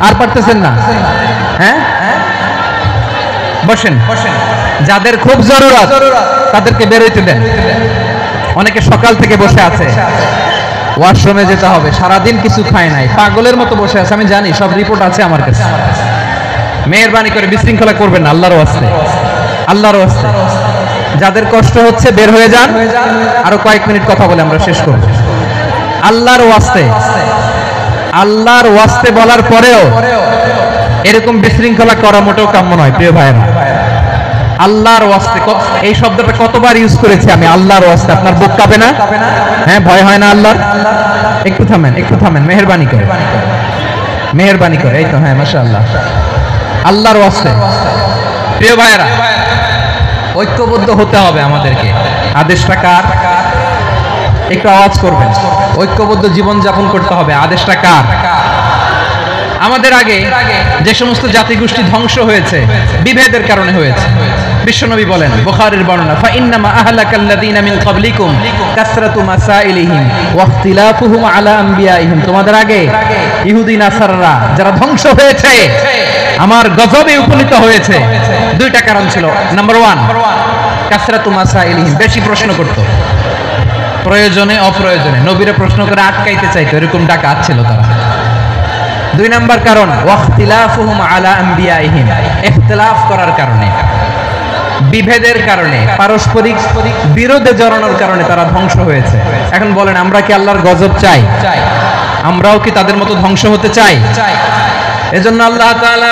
আর পারতেছেন না? হ্যাঁ, বসেন। যাদের খুব জরুরত তাদেরকে বেরোইতে দেন। অনেকে সকাল থেকে বসে আছে, ওয়াশরুমে যেতে হবে, সারাদিন কিছু খায় নাই, পাগলের মতো বসে আছে। আমি জানি, সব রিপোর্ট আছে আমার কাছে। মেহেরবানি করে বিশৃঙ্খলা করবেন না, আল্লাহর ওয়াস্তে, আল্লাহর ওয়াস্তে। যাদের কষ্ট হচ্ছে বের হয়ে যান। আরো কয়েক মিনিট কথা বলে আমরা শেষ করব। আল্লাহর ওয়াস্তে, আল্লাহর ওয়াস্তে বলার পরেও এরকম বিশৃঙ্খলা করা মোটেও কাম্য নয়। প্রিয় ভাইরা, আল্লাহর ওয়াস্তে, এই শব্দটা কতবার ইউজ করেছি আমি, আল্লাহর ওয়াস্তে। আপনার বুক কাঁপে না? হ্যাঁ, ভয় হয় না আল্লাহর? একটু থামেন, একটু থামেন, মেহেরবানি করে, মেহেরবানি করে। এই তো, হ্যাঁ, মাশাআল্লাহ। আল্লাহর ওয়াস্তে। প্রিয় ভাইরা, ঐক্যবদ্ধ হতে হবে আমাদেরকে। আদেশটা কার? একটু আওয়াজ করবেন। ঐক্যবদ্ধ জীবন যাপন করতে হবে। আদেশটা কার? আমাদের আগে যে সমস্ত জাতিগোষ্ঠী ধ্বংস হয়েছে, বিভেদের কারণে হয়েছে। বিশ্বনবী বলেন, বুখারীর বর্ণনা, ফা ইন্নামা আহলাকাল্লাযীনা মিন ক্বাবলিকুম কাসরাতু মাসাইলিহিম ওয়া ইখতিলাফুহুম আলা আম্বিয়াইহিম। তোমাদের আগে ইহুদি নাসারারা যারা ধ্বংস হয়েছে, আমার গজবে উপনীত হয়েছে, 2টা কারণ ছিল। নাম্বার 1, কাসরাতু মাসাইলিহিম, বেশি প্রশ্ন করত, প্রয়োজনে অপ্রয়োজনে নবীরা প্রশ্ন করে আটকাইতে চাইতো, এরকম ডাকাত ছিল তারা। 2 নাম্বার কারণ, ওয়াখতিলাফুহুম আলা আম্বিয়াইহিম, ইখতিলাফ করার কারণে, বিভেদের কারণে, পারস্পরিক বিরোধে জড়ানোর কারণে তারা ধ্বংস হয়েছে। এখন বলেন, আমরা কি আল্লাহর গজব চাই? আমরাও কি তাদের মতো ধ্বংস হতে চাই? এজন্য আল্লাহ তাআলা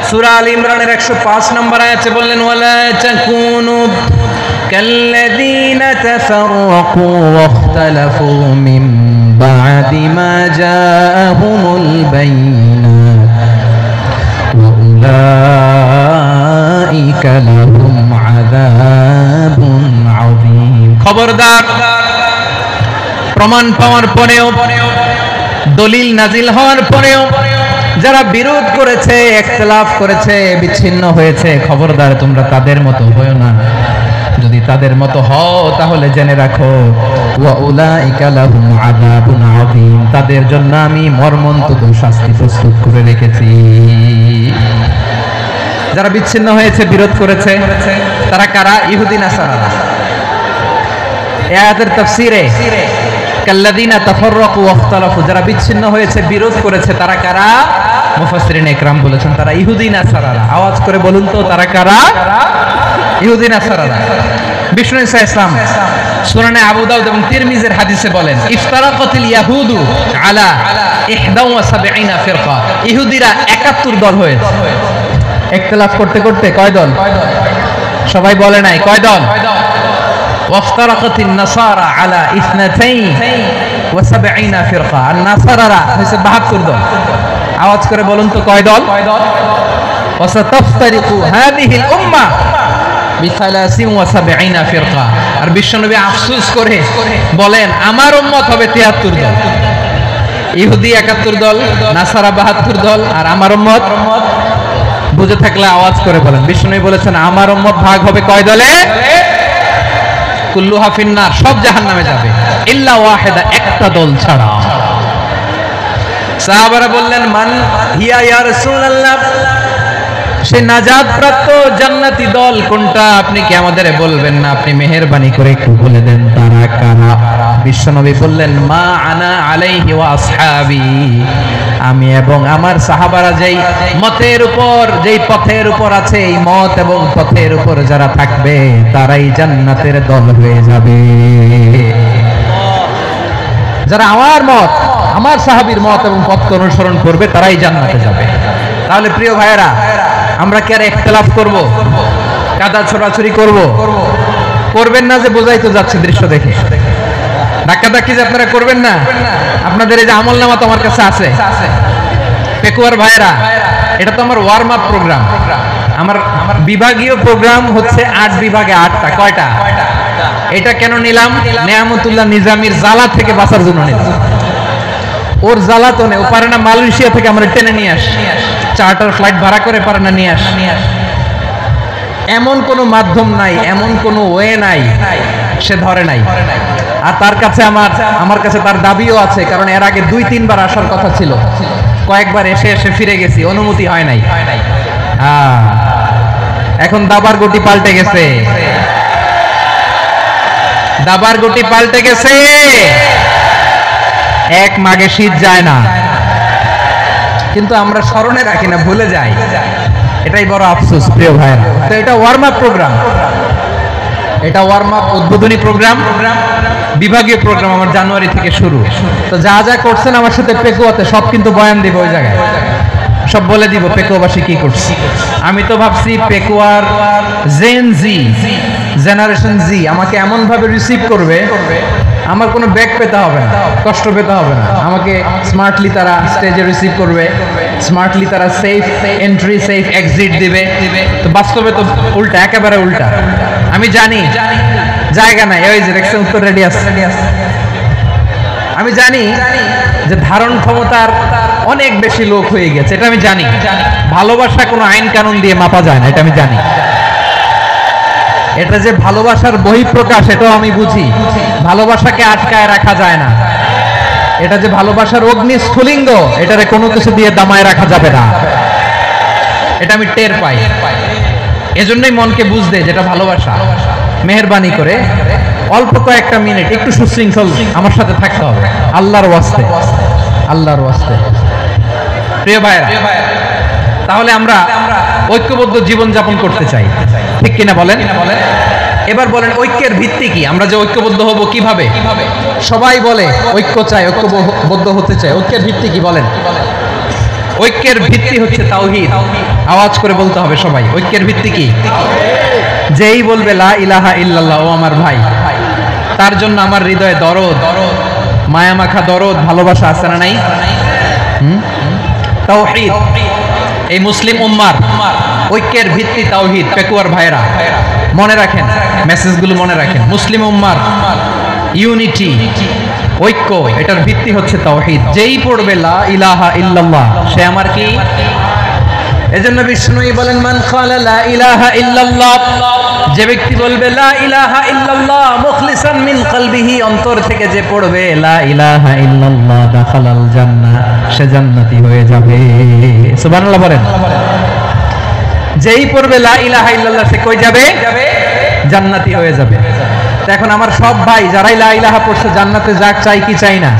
সূরা আল ইমরানের 105 নম্বর আয়াতে বললেন, ওয়ালা তাকুনু কাল্লাযীনা তাফাররাকু ওয়াখতালাফু মিন বা'দি মা জাআহুমুল বাইয়িনাত ওয়া উলাইকা লাহুম আযাবুন আযীম। খবরদার, প্রমাণ পাওয়ার পরেও, দলিল নাজিল হওয়ার পরেও যারা বিরোধ করেছে, ইখতিলাফ করেছে, বিচ্ছিন্ন হয়েছে, খবরদার তোমরা তাদের মতো হয়ো না। যদি তাদের মতো হও তাহলে জেনে রাখো, ওয়া উলাইকা লাহুম আযাবুন আযীম, তাদের জন্য আমি মর্মন্তুদ শাস্তি প্রস্তুত করে রেখেছি। যারা বিচ্ছিন্ন হয়েছে, বিরোধ করেছে, তারা কারা? ইহুদি নাসারা। এই আয়াতের তাফসীরে কাল্লাযিনা তাফাররাকু ওয়াখতালাফু, যারা বিচ্ছিন্ন হয়েছে, বিরোধ করেছে, তারা কারা? মুফাসসিরিন ইকরাম বলেছেন তারা ইহুদি নাসারারা। আওয়াজ করে বলুন তো তারা কারা? ইহুদি নাসারারা। বিষ্ণু ঈসা ইসলাম সুনানে আবু দাউদ এবং তিরমিজির হাদিসে বলেন, ইফতারাকাতিল ইয়াহুদু আলা 71 ফিরকা, ইহুদিরা 71 দল হয়েছে। ইখতিলাফ করতে করতে কয় দল? সবাই বলে নাই কয় দল? ওয়াফতারাকাতিন নাসারা আলা 72 ফিরকা, আর নাসারারা হইছে 72 দল। আওয়াজ করে বলুন তো কয় দল? ওয়াসাতাফতারিকু হাদিহিল উম্মাহ বি73 ফিরকা। আর বিশ্বনবী আফসোস করে বলেন, আমার উম্মত হবে 73 দল। ইহুদি 71 দল, নাসারা 72 দল, আর আমার উম্মত বুঝে থাকলে আওয়াজ করে বলেন। বিশ্বনবী বলেছেন আমার উম্মত ভাগ হবে কয় দলে? কুল্লুহা ফিন্নার, সব জাহান্নামে যাবে, ইল্লা ওয়াহিদা, একটা দল ছাড়া। সাহাবারা বললেন, মান হিয়া ইয়া রাসূলুল্লাহ, সে নাজাত প্রাপ্ত জান্নাতি দল কোনটা? আপনি কি আমাদের বলবেন না? আপনি মেহেরবানি করে একটু বলে দেন তারা কারা? বিশ্বনবী বললেন, মা আনা আলাইহি ওয়া আসহাবি, আমি এবং আমার সাহাবারা যেই মতের উপর, যেই পথের উপর আছে, এই মত এবং পথের উপর যারা থাকবে তারাই জান্নাতের দল হয়ে যাবে। যারা আমার মত, আমার সাহাবীর মত এবং পথকে অনুসরণ করবে তারাই জান্নাতে যাবে। তাহলে প্রিয় ভাইয়েরা, আমরা কি আর ইখতিলাফ করব? কাদা ছোড়াছুরি করব? করবেন না যে বোঝাই তো যাচ্ছে দৃশ্য দেখে। ধাক্কাধাক্কি যে আপনারা করবেন না। আপনাদের এই যে আমলনামা তো আমার কাছে আছে। পেকুয়ার ভাইয়েরা, এটা তো আমার ওয়ার্ম আপ প্রোগ্রাম। আমার বিভাগীয় প্রোগ্রাম হচ্ছে 8 বিভাগে 8টা। কয়টা? এটা কেন নিলাম? নেয়ামতুল্লাহ নিজামীর জ্বালা থেকে বাঁচার জন্য নিলাম। ওর জ্বালা তো নেই, ও পারে না মালয়েশিয়া থেকে আমরা টেনে নিয়ে আসি, চার্টার ফ্লাইট ভাড়া করে পারে না নিয়ে আসি। এমন কোনো মাধ্যম নাই, এমন কোনো ওয়ে নাই, সে ধরে নাই। আর তার কাছে আমার কাছে তার দাবিও আছে, কারণ এর আগে 2-3 বার আসার কথা ছিল, কয়েকবার এসে ফিরে গেছি, অনুমতি হয় নাই। এখন দাবার গতি পাল্টে গেছে, দাবার গতি পাল্টে গেছে। এক মাঘে শীত যায় না, কিন্তু আমরা স্মরণে রাখি না, ভুলে যাই। এটাই বড় আফসোস প্রিয় ভাইরা। তো এটা ওয়ার্ম আপ প্রোগ্রাম, এটা ওয়ার্ম আপ উদ্বোধনী প্রোগ্রাম, বিভাগীয় প্রোগ্রাম আমার জানুয়ারি থেকে শুরু। তো যা যা করছেন আমার সাথে পেকুয়াতে সব কিন্তু বয়ান দিব, ওই জায়গায় সব বলে দিব পেকুয়াবাসী কি করছে। আমি তো ভাবছি পেকুয়ার জেন জি, জেনারেশন জি আমাকে এমন ভাবে রিসিভ করবে, আমার কোনো ব্যাক পেতে হবে না, কষ্ট পেতে হবে না। আমাকে স্মার্টলি তারা স্টেজে রিসিভ করবে, স্মার্টলি তারা সেফ এন্ট্রি, সেফ এক্সিট দিবে। তো বাস্তবে তো উল্টা, একেবারে উল্টা। আমি জানি জায়গা নাই, ওই যে দেখছেন উত্তর রেডি আছে। আমি জানি যে ধারণ ক্ষমতার অনেক বেশি লোক হয়ে গেছে, এটা আমি জানি। ভালোবাসা কোনো আইন কানুন দিয়ে মাপা যায় না, এটা আমি জানি। এটা যে ভালোবাসার বহিঃপ্রকাশ, এটাও আমি বুঝি। ভালোবাসাকে আটকায় রাখা যায় না। এটা যে ভালোবাসার অগ্নি স্ফুলিঙ্গ, এটারে কোনো কিছু দিয়ে দামায় রাখা যাবে না, এটা আমি টের পাই। এজন্যই মনকে বুঝতে যেটা ভালোবাসা। মেহেরবানি করে অল্প কয়েকটা মিনিট একটু সুশৃঙ্খল আমার সাথে থাকতে হবে, আল্লাহর ওয়াস্তে, আল্লাহর ওয়াস্তে। প্রিয় ভাইরা, তাহলে আমরা ঐক্যবদ্ধ জীবন যাপন করতে চাই, ঠিক কিনা বলেন? এবার বলেন ঐক্যের ভিত্তি কি? আমরা যে ঐক্যবদ্ধ হব কিভাবে? সবাই বলে ঐক্য চাই, ঐক্যবদ্ধ হতে চাই। ঐক্যের ভিত্তি কি বলেন? ঐক্যের ভিত্তি হচ্ছে তাওহীদ। আওয়াজ করে বলতে হবে সবাই, ঐক্যের ভিত্তি কি? যেই বলবে লা ইলাহা ইল্লাল্লাহ, ও আমার ভাই, তার জন্য আমার হৃদয়ে দরদ, মায়া মাখা দরদ, ভালোবাসা আছে না নাই? তাওহীদ। এই মুসলিম উম্মার ঐক্যের ভিত্তি তাওহীদ। পেকুয়ার ভাইরা মনে রাখেন, মেসেজগুলো মনে রাখেন। মুসলিম উম্মার ইউনিটি, ঐক্য, এটার ভিত্তি হচ্ছে তাওহীদ। যেই পড়বে লা ইলাহা ইল্লাল্লাহ, সে আমার কি? এজন্য বিষ্ণুই বলেন, মান ক্বালা লা ইলাহা ইল্লাল্লাহ, যে ব্যক্তি বলবে লা ইলাহা ইল্লাল্লাহ মুখলিসান মিন কলবিহি, অন্তর থেকে যে পড়বে লা ইলাহা ইল্লাল্লাহ, দাখালাল জান্নাহ, সে জান্নাতি হয়ে যাবে। সুবহানাল্লাহ বলেন। যেই পড়বে লা ইলাহা ইল্লাল্লাহ, সে কই যাবে? জান্নাতি হয়ে যাবে। এখন আমার সব ভাই যারাই লা ইলাহা পড়ছে জান্নাতে যাক, চাই কি চাই না?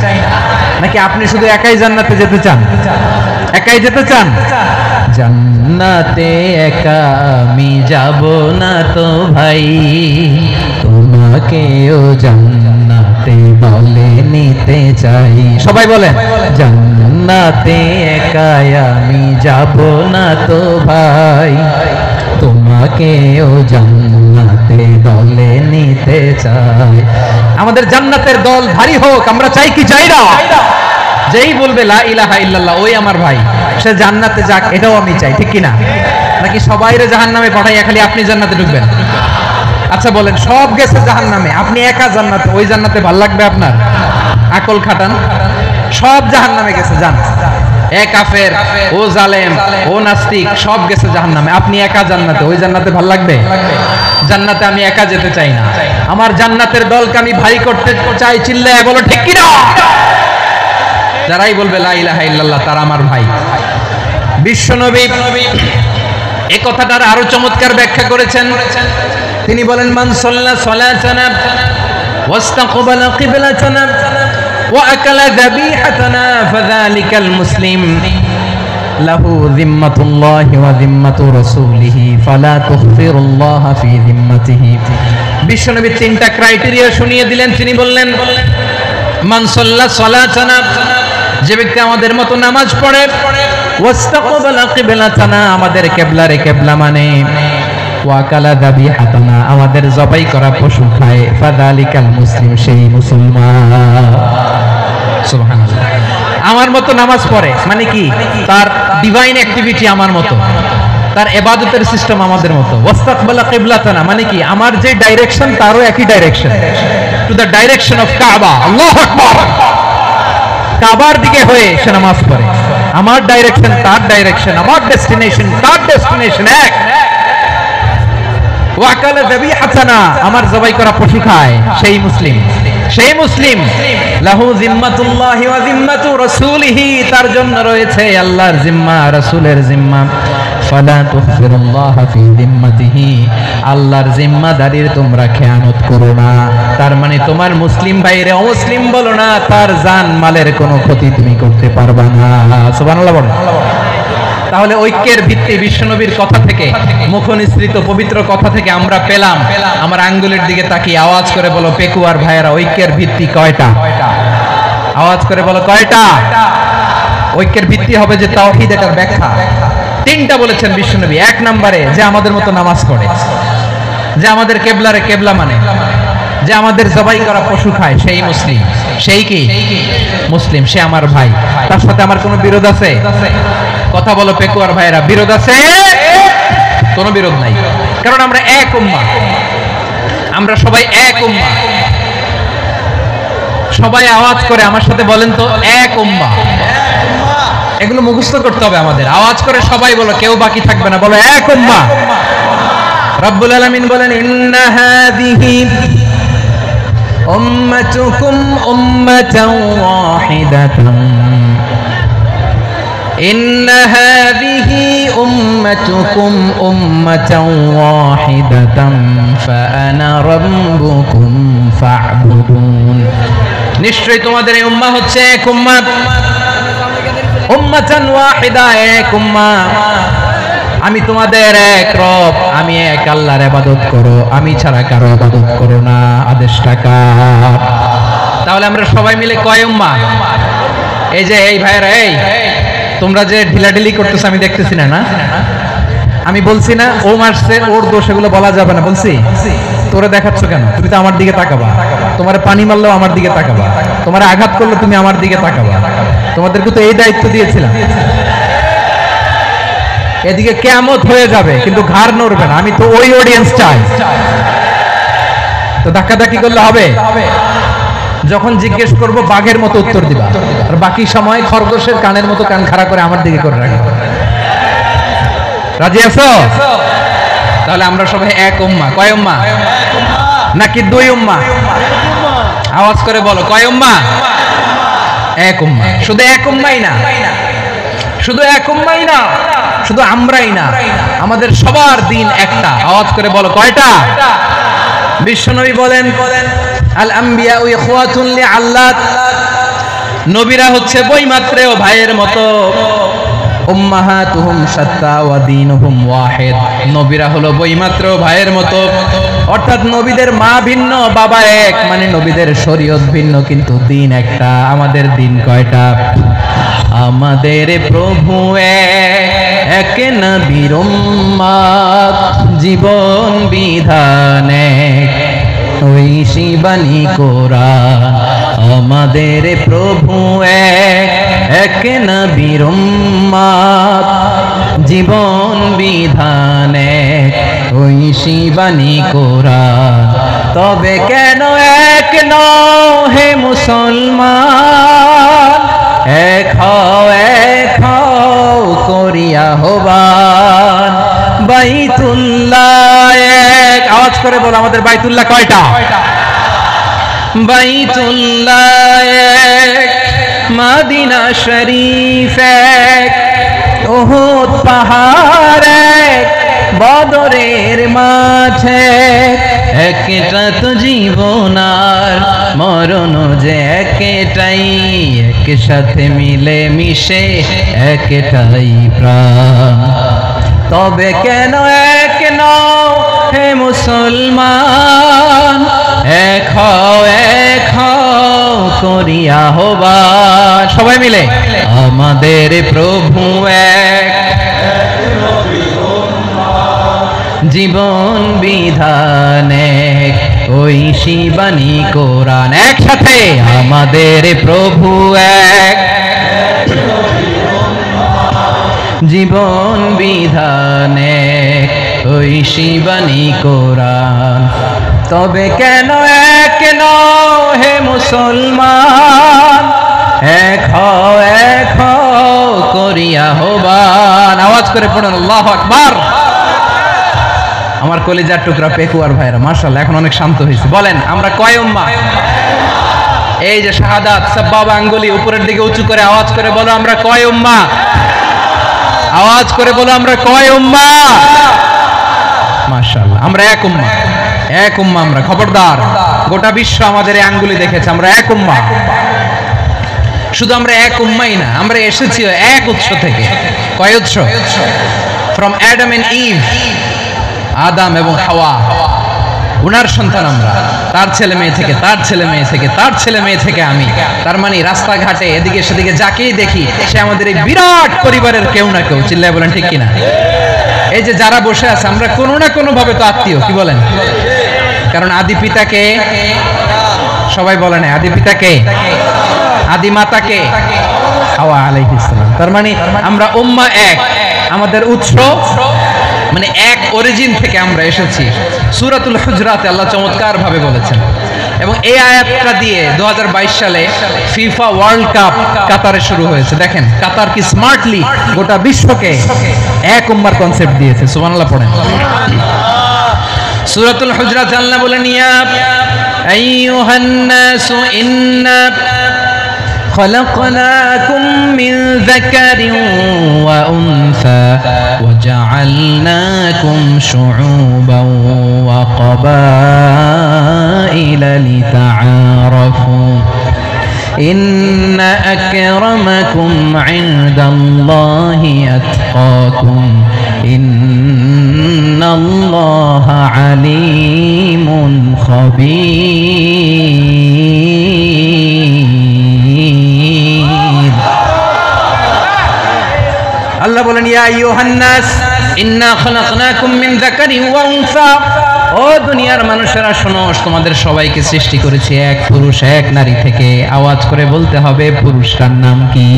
নাকি আপনি শুধু একাই জান্নাতে যেতে চান? একাই যেতে চান? জান্নাতে একা আমি যাব না তো ভাই, তোমাকেও জান্নাতে বলে নিতে চাই। সবাই বলেন, জান্নাতে একা আমি যাব না তো ভাই, তোমাকেও জান্নাতে দলে নিতে চাই। আমাদের জান্নাতের দল ভারী হোক, আমরা চাই কি চাই না? যেই বলবে লা ইলাহা ইল্লাল্লাহ ওই আমার ভাই, সে জান্নাতে যাক, এটাও আমি চাই, ঠিক কি না? নাকি সবাইরে জাহান্নামে পাঠাইয়া খালি আপনি জান্নাতে ঢুকবেন? আচ্ছা বলেন, সব গেছে জাহান্নামে, আপনি একা জান্নাতে, ওই জান্নাতে ভাল লাগবে আপনার? আকল খাটান। সব জাহান্নামে গেছে, জান এ কাফের, ও জালেম, ও নাস্তিক, সব গেছে জাহান্নামে, আপনি একা জান্নাতে, ওই জান্নাতে ভাল লাগবে? জান্নাতে আমি একা যেতে চাই না, আমার জান্নাতের দলকে আমি ভারী করতে চাই। চিল্লায় বলো ঠিক কি না? যারাই বলবে লা ইলাহা ইল্লাল্লাহ তারা আমার ভাই। বিশ্বনবী এই কথাটার আরো চমৎকার ব্যাখ্যা করেছেন। তিনি বলেন, মান সাল্লা সালাতানা ওয়াস্তাকবালা কিবলাতানা ওয়া আকালা যাবিহাতানা ফাযালিকাল মুসলিম লাহু যিম্মাতুল্লাহি ওয়া যিম্মাতু রাসূলিহি ফালা তুখফিরুল্লাহা ফি যিম্মাতিহি। বিশ্বনবী তিনটা ক্রাইটেরিয়া শুনিয়ে দিলেন। তিনি বললেন, মান সাল্লা সালাতানা, যে ব্যক্তি আমাদের মতো নামাজ পড়ে, ওয়াস্তাকবালা কিবলাতানা, আমাদের কিবলারে কিবলা মানে, ওয়াকালা যাবিহাতানা, আমাদের জবাই করা পশু খায়, ফাযালিকাল মুসলিম, সেই মুসলমান। সুবহানাল্লাহ। আমার মতো নামাজ পড়ে মানে কি? তার ডিভাইন অ্যাক্টিভিটি আমার মতো, তার ইবাদতের সিস্টেম আমাদের মতো। ওয়াস্তাকবালা কিবলাতানা মানে কি? আমার যে ডাইরেকশন তারও একই direction, to the direction of কাবা। আল্লাহু আকবার। কাবার দিকে হয়ে সে নামাজ পড়ে, আমার ডাইরেকশন তার ডাইরেকশন, আমার ডেস্টিনেশন তার ডেস্টিনেশন এক। ওয়াকালা যাবিহাতানা, আমার জবাই করা পশু খায়, সেই মুসলিম। সেই মুসলিম লাহু যিম্মাতুল্লাহি ওয়া যিম্মাতু রাসূলিহি, তার জন্য রয়েছে আল্লাহর জিম্মা, রাসূলের জিম্মা। ফালা তুখফিরুল্লাহা ফি যিম্মাতিহি, আল্লাহর জিম্মাদারির তোমরা খেয়ানত করো না। তার মানে তোমার মুসলিম ভাইরে অমুসলিম বলো না, তার জান মালের কোনো ক্ষতি তুমি করতে পারবা না। সুবহানাল্লাহ বলেন। তাহলে ঐক্যের ভিত্তি বিশ্বনবীর কথা থেকে, মুখনিসৃত পবিত্র কথা থেকে আমরা পেলাম। আমার আঙ্গুলের দিকে তাকিয়ে আওয়াজ করে বলো পেকুয়ার ভাইয়েরা, ঐক্যের ভিত্তি কয়টা? আওয়াজ করে বলো কয়টা? ঐক্যের ভিত্তি হবে যে তাওহীদ, এটার ব্যাখ্যা তিনটা বলেছেন বিশ্বনবী। এক নম্বরে, যে আমাদের মতো নামাজ পড়ে, যে আমাদের কেবলারে কেবলা মানে, যে আমাদের জবাই করা পশু খায়, সেই মুসলিম। সেই কি মুসলিম? সে আমার ভাই। তার সাথে আমার কোনো বিরোধ আছে? কথা বলো পেকুয়ার ভাইরা, বিরোধ আছে? কোনো বিরোধ নাই, কারণ আমরা এক উম্মাহ, আমরা সবাই এক উম্মাহ। সবাই আওয়াজ করে আমার সাথে বলেন তো, এক উম্মাহ। এগুলো মুখস্থ করতে হবে আমাদের। আওয়াজ করে সবাই বলো, কেউ বাকি থাকবে না, বলো এক উম্মাহ। রব্বুল আলামিন বলেন, ইন্না হাযিহি উম্মাতুকুম উম্মাতান ওয়াহিদাতান, ইন্না হাযিহি উম্মাতুকুম উম্মাতান ওয়াহিদাতান ফাআনা রাব্বুকুম ফা'বুদুন। নিশ্চয়ই তোমাদের এই উম্মাহ হচ্ছে এক উম্মাহ, উম্মাতান ওয়াহিদা, এক উম্মাহ। আমি তোমাদের এক রব, আমি এক আল্লাহর ইবাদত করো, আমি ছাড়া কারো ইবাদত করো না। আদেশটা কার? তাহলে আমরা সবাই মিলে কয় উম্মাহ? এই যে এই ভাইরা, এই তোমরা যে ঢিলাঢিলি করতেছ আমি দেখতেছি না, না আমি বলছি না ও মারছে ওর দোষ, এগুলো বলা যাবে না। বলছি তোরে দেখাচ্ছ কেন? তুমি তো আমার দিকে তাকাবা। তোমার পানি মারলেও আমার দিকে তাকাবা, তোমার আঘাত করলে তুমি আমার দিকে তাকাবা। তোমাদেরকে তো এই দায়িত্ব দিয়েছিলাম। এদিকে কিয়ামত হয়ে যাবে কিন্তু ঘাড় নড়বে না, আমি তো ওই অডিয়েন্স চাই। তো ধাক্কাধাক্কি করলে হবে? যখন জিজ্ঞেস করব বাঘের মতো উত্তর দিবা, আর বাকি সময় খরগোশের কানের মতো কান খাড়া করে আমার দিকে করে রাখবে। রাজি আছো? তাহলে আমরা সবাই এক উম্মাহ। কয় উম্মাহ? নাকি দুই উম্মাহ? আওয়াজ করে বলো, কয় উম্মাহ? এক উম্মাহ। শুধু এক উম্মাহই না, শুধু এক উম্মাহই না, শুধু আমরাই না, আমাদের সবার দিন একটা। আওয়াজ করে বলো কয়টা? বিশ্বনবী বলেন আল আম্বিয়া ইখওয়াতুন লিআল্লাত, নবীরা হচ্ছে বইমাত্রেও ভাইয়ের মতো। উম্মাহাতুহুম শাত্তা ওয়া দীনুহুম ওয়াহিদ, নবীরা হলো বইমাত্রেও ভাইয়ের মতো। অর্থাৎ নবীদের মা ভিন্ন বাবা এক, মানে নবীদের শরীয়ত ভিন্ন কিন্তু দিন একটা। আমাদের দিন কয়টা? আমাদের প্রভু এক, নবীর উম্মত, জীবন বিধান এক, ওই শিবানী কোরআন। আমাদের প্রভু এক, নবীর উম্মত, জীবন বিধান এক, ওই শিবানী কোরআন। তবে কেন এক নও হে মুসলমান, এক হও করিয়া হবান। বাইতুল্লাহ এক, আওয়াজ করে বলো আমাদের বাইতুল্লাহ কয়টা? বাইতুল্লাহ এক, মদিনা শরীফ এক, উহুদ পাহাড় এক, বদরের মাঝে একটা তো জীবন আর মরণ যে একটাই, একসাথে মিলে মিশে একটাই প্রাণ। তবে কেন এক নও হে মুসলমান, এক হও করিয়া হবান। সবাই মিলে আমাদের প্রভু এক, জীবন বিধান এক, ওই শিবানী কোরআন। একসাথে আমাদের প্রভু এক, জীবন বিধান এক, ওই শিবানী কোরআন। তবে কেন এক নও হে মুসলমান, এক হও করিয়া হবান। আওয়াজ করে পড়ুন আল্লাহু আকবার। আমার কলিজার টুকরা পেকুয়ার ভাইরা মাশাআল্লাহ এখন অনেক শান্ত হয়েছে। বলেন আমরা কয় উম্মাহ? এই যে শাহাদাত সাব্বাবা আঙ্গুলি উপরের দিকে উঁচু করে আওয়াজ করে বলো আমরা কয় উম্মাহ? আওয়াজ করে বলো আমরা কয় উম্মাহ? মাশাআল্লাহ আমরা এক উম্মাহ, এক উম্মাহ আমরা। খবরদার, গোটা বিশ্ব আমাদের এই আঙ্গুলি দেখেছে, আমরা এক উম্মাহ। শুধু আমরা এক উম্মাই না, আমরা এসেছি এক উৎস থেকে। কয় উৎস? ফ্রম অ্যাডাম এন্ড ইভ, আদম এবং হাওয়া, উনার সন্তান আমরা। তার ছেলে মেয়ে থেকে, তার ছেলে মেয়ে থেকে, তার ছেলে মেয়ে থেকে আমি। তার মানে রাস্তাঘাটে এদিকে সেদিকে যাকেই দেখি সে আমাদের এই বিরাট পরিবারের কেউ না কেউ। চিল্লায় বলেন ঠিক কিনা? এই যে যারা বসে আছে আমরা কোনো না কোনো ভাবে তো আত্মীয়, কি বলেন? কারণ আদি পিতাকে সবাই বলে না, আদি পিতাকে, আদি মাতাকে হাওয়া আলাইহিস সালাম। তার মানে আমরা উম্মাহ এক, আমাদের উৎস মানে এক অরিজিন থেকে আমরা এসেছি। সূরাতুল হুজরাতে আল্লাহ চমৎকার ভাবে বলেছেন। এবং এই আয়াতটা দিয়ে 2022 সালে ফিফা ওয়ার্ল্ড কাপ কাতারে শুরু হয়েছে। দেখেন কাতার কি স্মার্টলি গোটা বিশ্বকে এক উম্মার কনসেপ্ট দিয়েছে। সুবহানাল্লাহ পড়েন। সূরাতুল হুজরাত আল্লাহ বলেন ইয়া আইয়ুহান নাসু ইন্না خلقناكم من ذكر وأنثى وجعلناكم شعوبا وقبائل لتعارفوا إن أكرمكم عند الله أتقاكم إن الله عليم خبير। আল্লাহ বলেন ইয়া আইয়ুহান নাস ইন্না খালাকনাকুম মিন যাকারিন ওয়া উনসা, ও দুনিয়ার মানুষেরা শোনো, তোমাদের সবাইকে সৃষ্টি করেছি এক পুরুষ এক নারী থেকে। আওয়াজ করে বলতে হবে পুরুষটার নাম কি?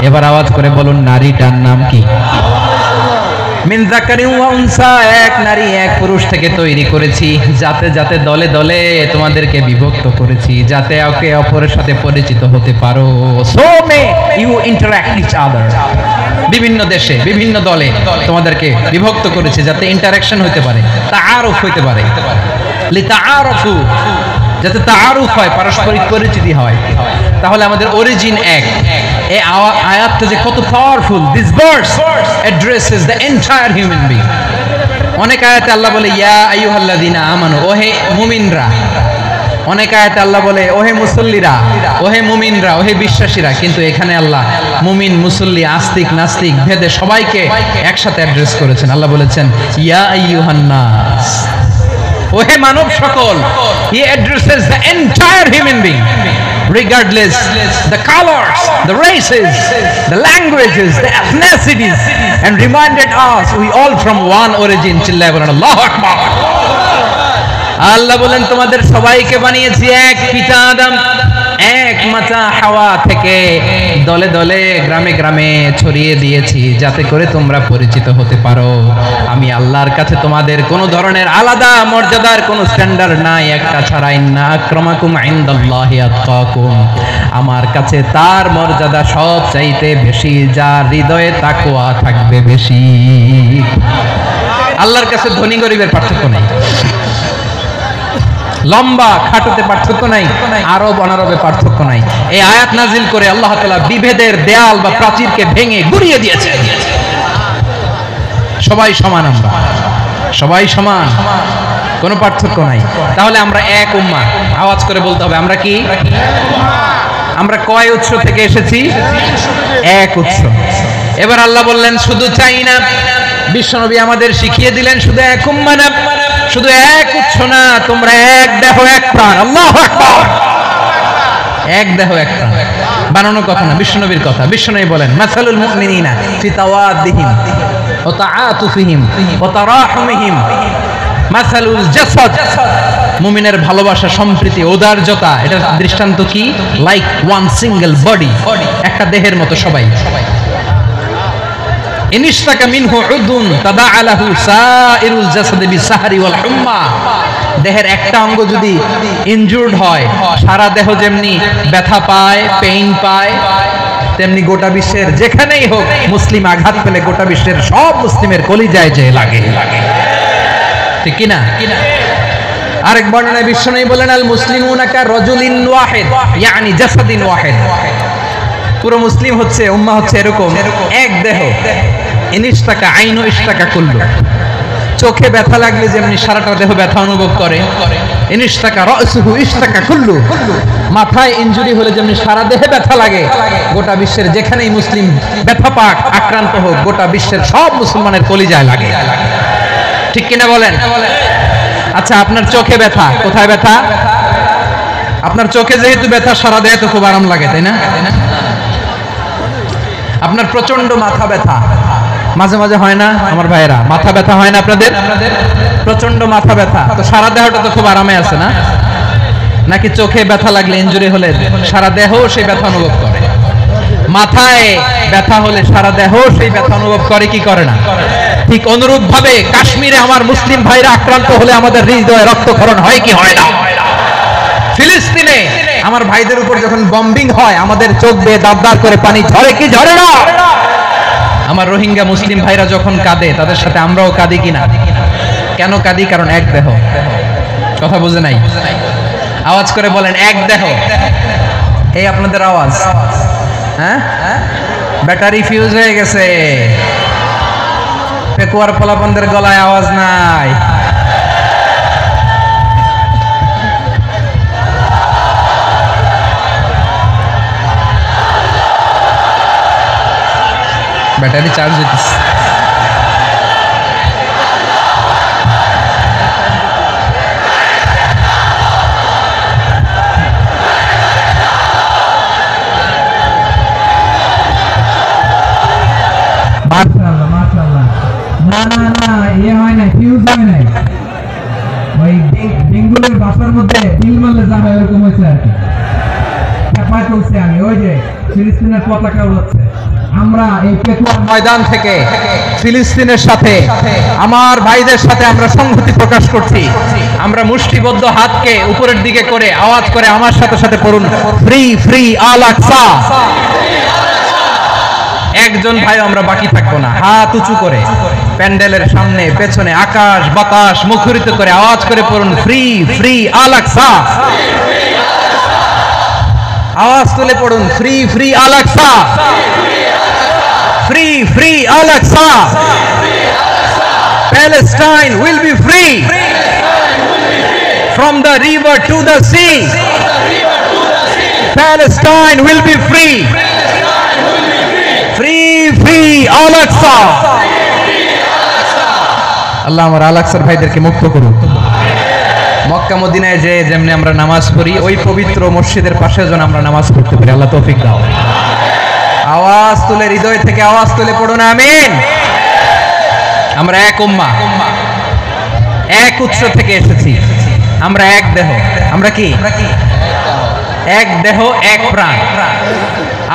এবার আওয়াজ করে বলুন নারীটার নাম কি? মিন যাকারিন ওয়া উনসা, এক নারী এক পুরুষ থেকে তৈরি করেছি। যাতে যাতে দলে দলে তোমাদেরকে বিভক্ত করেছি, যাতে একে অপরের সাথে পরিচিত হতে পারো। So may you interact each other. বিভিন্ন দেশে বিভিন্ন দলে তোমাদেরকে বিভক্ত করেছে যাতে ইন্টারঅ্যাকশন হতে পারে, তাআরুফ হতে পারে। লিতাআরফু, যাতে তাআরুফ হয়, পারস্পরিক পরিচিতি হয়। তাহলে আমাদের অরিজিন এক। এই আয়াতটা যে কত powerful. This verse addresses the entire human being. অনেক আয়াতে আল্লাহ বলে ইয়া আইয়ুহাল্লাযিনা আমানু, ওহে মুমিনরা। অনেক আয়াতে আল্লাহ বলে ওহে মুসল্লিরা, ওহে মুমিনরা, ওহে বিশ্বাসীরা। কিন্তু এখানে আল্লাহ মুমিন, মুসল্লি, আস্তিক, নাস্তিক ভেদে সবাইকে একসাথে অ্যাড্রেস করেছেন। আল্লাহ বলেছেন ইয়া আইয়ুহান নাস, ওহে মানব সকল। He addresses the entire human being, regardless the colors, the races, the languages, the ethnicities, and reminded us we all from one origin. চিল্লায় বলেন আল্লাহু আকবার। আল্লাহ বলেন তোমাদের সবাইকে বানিয়েছি এক পিতা আদম, এক মাতা হাওয়া থেকে, দলে দলে গ্রামে গ্রামে ছড়িয়ে দিয়েছি যাতে করে তোমরা পরিচিত হতে পারো। আমি আল্লাহর কাছে তোমাদের কোনো ধরনের আলাদা মর্যাদার কোনো স্ট্যান্ডার্ড নাই একটা ছাড়া। ইন্না আক্রামাকুম ইনদাল্লাহি আতকাকুম, আমার কাছে তার মর্যাদা সব চাইতে বেশি যার হৃদয়ে তাকওয়া থাকবে বেশি। আল্লাহর কাছে ধনী গরিবের পার্থক্য নেই, লম্বা খাটোতে পার্থক্য নাই, আরব অনারবে পার্থক্য নাই। এই আয়াত নাজিল করে আল্লাহ তাআলা বিভেদের দেয়াল বা প্রাচীরকে ভেঙে গুড়িয়ে দিয়েছে। সবাই সমান, আমরা সবাই সমান, কোনো পার্থক্য নাই। তাহলে আমরা এক উম্মাহ, আওয়াজ করে বলতে হবে আমরা কি? আমরা কয় উৎস থেকে এসেছি? এক উৎস। এবার আল্লাহ বললেন শুধু চাই না, বিশ্বনবী আমাদের শিখিয়ে দিলেন শুধু এক উম্মাহ না, শুধু এক উৎস না, তোমরা এক দেহ এক প্রাণ। আল্লাহু আকবার। এক দেহ এক প্রাণ বানানো কথা না, বিশ্বনবীর কথা। বিশ্বনবী বলেন মাসালুল মুমিনিনা ফি তাওয়াদ্দিহিম ওয়া তাআতুফিহিম ওয়া তারাহুমিহিম মাসালুল জাসাদ, মুমিনের ভালোবাসা, সম্প্রীতি, ঔদার্যতা, এটা দৃষ্টান্ত কি? লাইক ওয়ান সিঙ্গেল বডি, একটা দেহের মতো সবাই। ইনিশতাকা মিনহু উদুন তাদাআলাহু সাইরুল জাসাদি বিসাহরি ওয়াল হুম্মা, দেহের একটা অঙ্গ যদি ইনজুরড হয় সারা দেহ যেমনি ব্যথা পায়, পেইন পায়, তেমনি গোটা বিশ্বের যেখানেই হোক মুসলিম আঘাত পেলে গোটা বিশ্বের সব মুসলিমের কলিজায় যে লাগে, ঠিক কি না? আরেক বর্ণনায় বিশ্বনবী বলেন আল মুসলিমুনা কা রাজুলিন ওয়াহিদ ইয়ানি জাসাদিন ওয়াহিদ, পুরো মুসলিম হচ্ছে, উম্মাহ হচ্ছে এরকম এক দেহ। ইনিশতাকা আইনু ইশতাকা কুল্লু, চোখে ব্যথা লাগলে যেমনি সারাটা দেহ ব্যথা অনুভব করে। ইনিশতাকা রাসুহু ইশতাকা কুল্লু, মাথায় ইনজুরি হলে যেমনি সারা দেহে ব্যথা লাগে, গোটা বিশ্বের যেখানেই মুসলিম ব্যথা পাক, আক্রান্ত হোক, গোটা বিশ্বের সব মুসলমানের কলিজায় লাগে, ঠিক কিনা বলেন? আচ্ছা, আপনার চোখে ব্যথা, কোথায় ব্যথা? আপনার চোখে যেহেতু ব্যথা, সারা দেহে তো খুব আরাম লাগে, তাই না? আপনার প্রচন্ড মাথা ব্যথা মাঝে মাঝে হয় না আমার ভাইয়েরা? মাথা ব্যথা হয় না আপনাদের? প্রচন্ড মাথা ব্যথা, তো সারা দেহটা তো খুব আরামে আছে না? নাকি চোখে ব্যথা লাগলে, ইনজুরি হলে সারা দেহ সেই ব্যথা অনুভব করে? মাথায় ব্যথা হলে সারা দেহ সেই ব্যথা অনুভব করে কি করে না? ঠিক অনুরূপ ভাবে কাশ্মীরে আমার মুসলিম ভাইরা আক্রান্ত হলে আমাদের হৃদয়ে রক্তক্ষরণ হয় কি হয় না? ফিলিস্তিনে আমার ভাইদের উপর যখন বম্বিং হয় আমাদের চোখ বেয়ে দাবদার করে পানি ঝরে কি ঝরে না? আমার রোহিঙ্গা মুসলিম ভাইরা যখন কাঁদে তাদের সাথে আমরাও কাঁদি কিনা? কেন কাঁদি? কারণ এক দেহ। কথা বুঝে নাই? আওয়াজ করে বলেন এক দেহ। এই আপনাদের আওয়াজ, হ্যাঁ? ব্যাটারি ফিউজ হয়ে গেছে, পেকুয়ার পোলাপনদের গলায় আওয়াজ নাই। ব্যাটারি চার্জ হইতেছে। বেঙ্গলের বাসার মধ্যে বিল মারলে যা হয় এরকম হয়েছে আর কি। ব্যাপার চলছে, আমি ওই যে ফিলিস্তিনের পতাকা উড়াচ্ছে। আমরা এই পেকুয়ার ময়দান থেকে ফিলিস্তিনের সাথে আমার ভাইদের সাথে আমরা সংহতি প্রকাশ করছি। আমরা মুষ্টিবদ্ধ হাতকে উপরের দিকে করে আওয়াজ করে আমার সাথে সাথে পড়ুন, ফ্রি ফ্রি আল আকসা। একজন ভাই আমরা বাকি থাকবো না, হাত উঁচু করে প্যান্ডেলের সামনে পেছনে আকাশ বাতাস মুখরিত করে আওয়াজ করে পড়ুন, ফ্রি ফ্রি আল আকসা। আওয়াজ তুলে পড়ুন, free free Al Aqsa, free free Al Aqsa. Palestine will be free from the river to the sea. Palestine will be free. Free, free, Al-Aqsa. আল্লাহ আমার আল-আকসার ভাইদেরকে মুক্ত করুন। মক্কা মদিনায় যে যেমনি আমরা নামাজ পড়ি, ওই পবিত্র মসজিদের পাশে যেন আমরা নামাজ পড়তে পারি। আল্লাহ তৌফিক দাও। আওয়াজ তুলে, হৃদয় থেকে আওয়াজ তুলে পড়ুন আমিন। আমরা এক উম্মাহ, এক উৎস থেকে এসেছি। আমরা এক দেহ। আমরা কি? এক দেহ এক প্রাণ।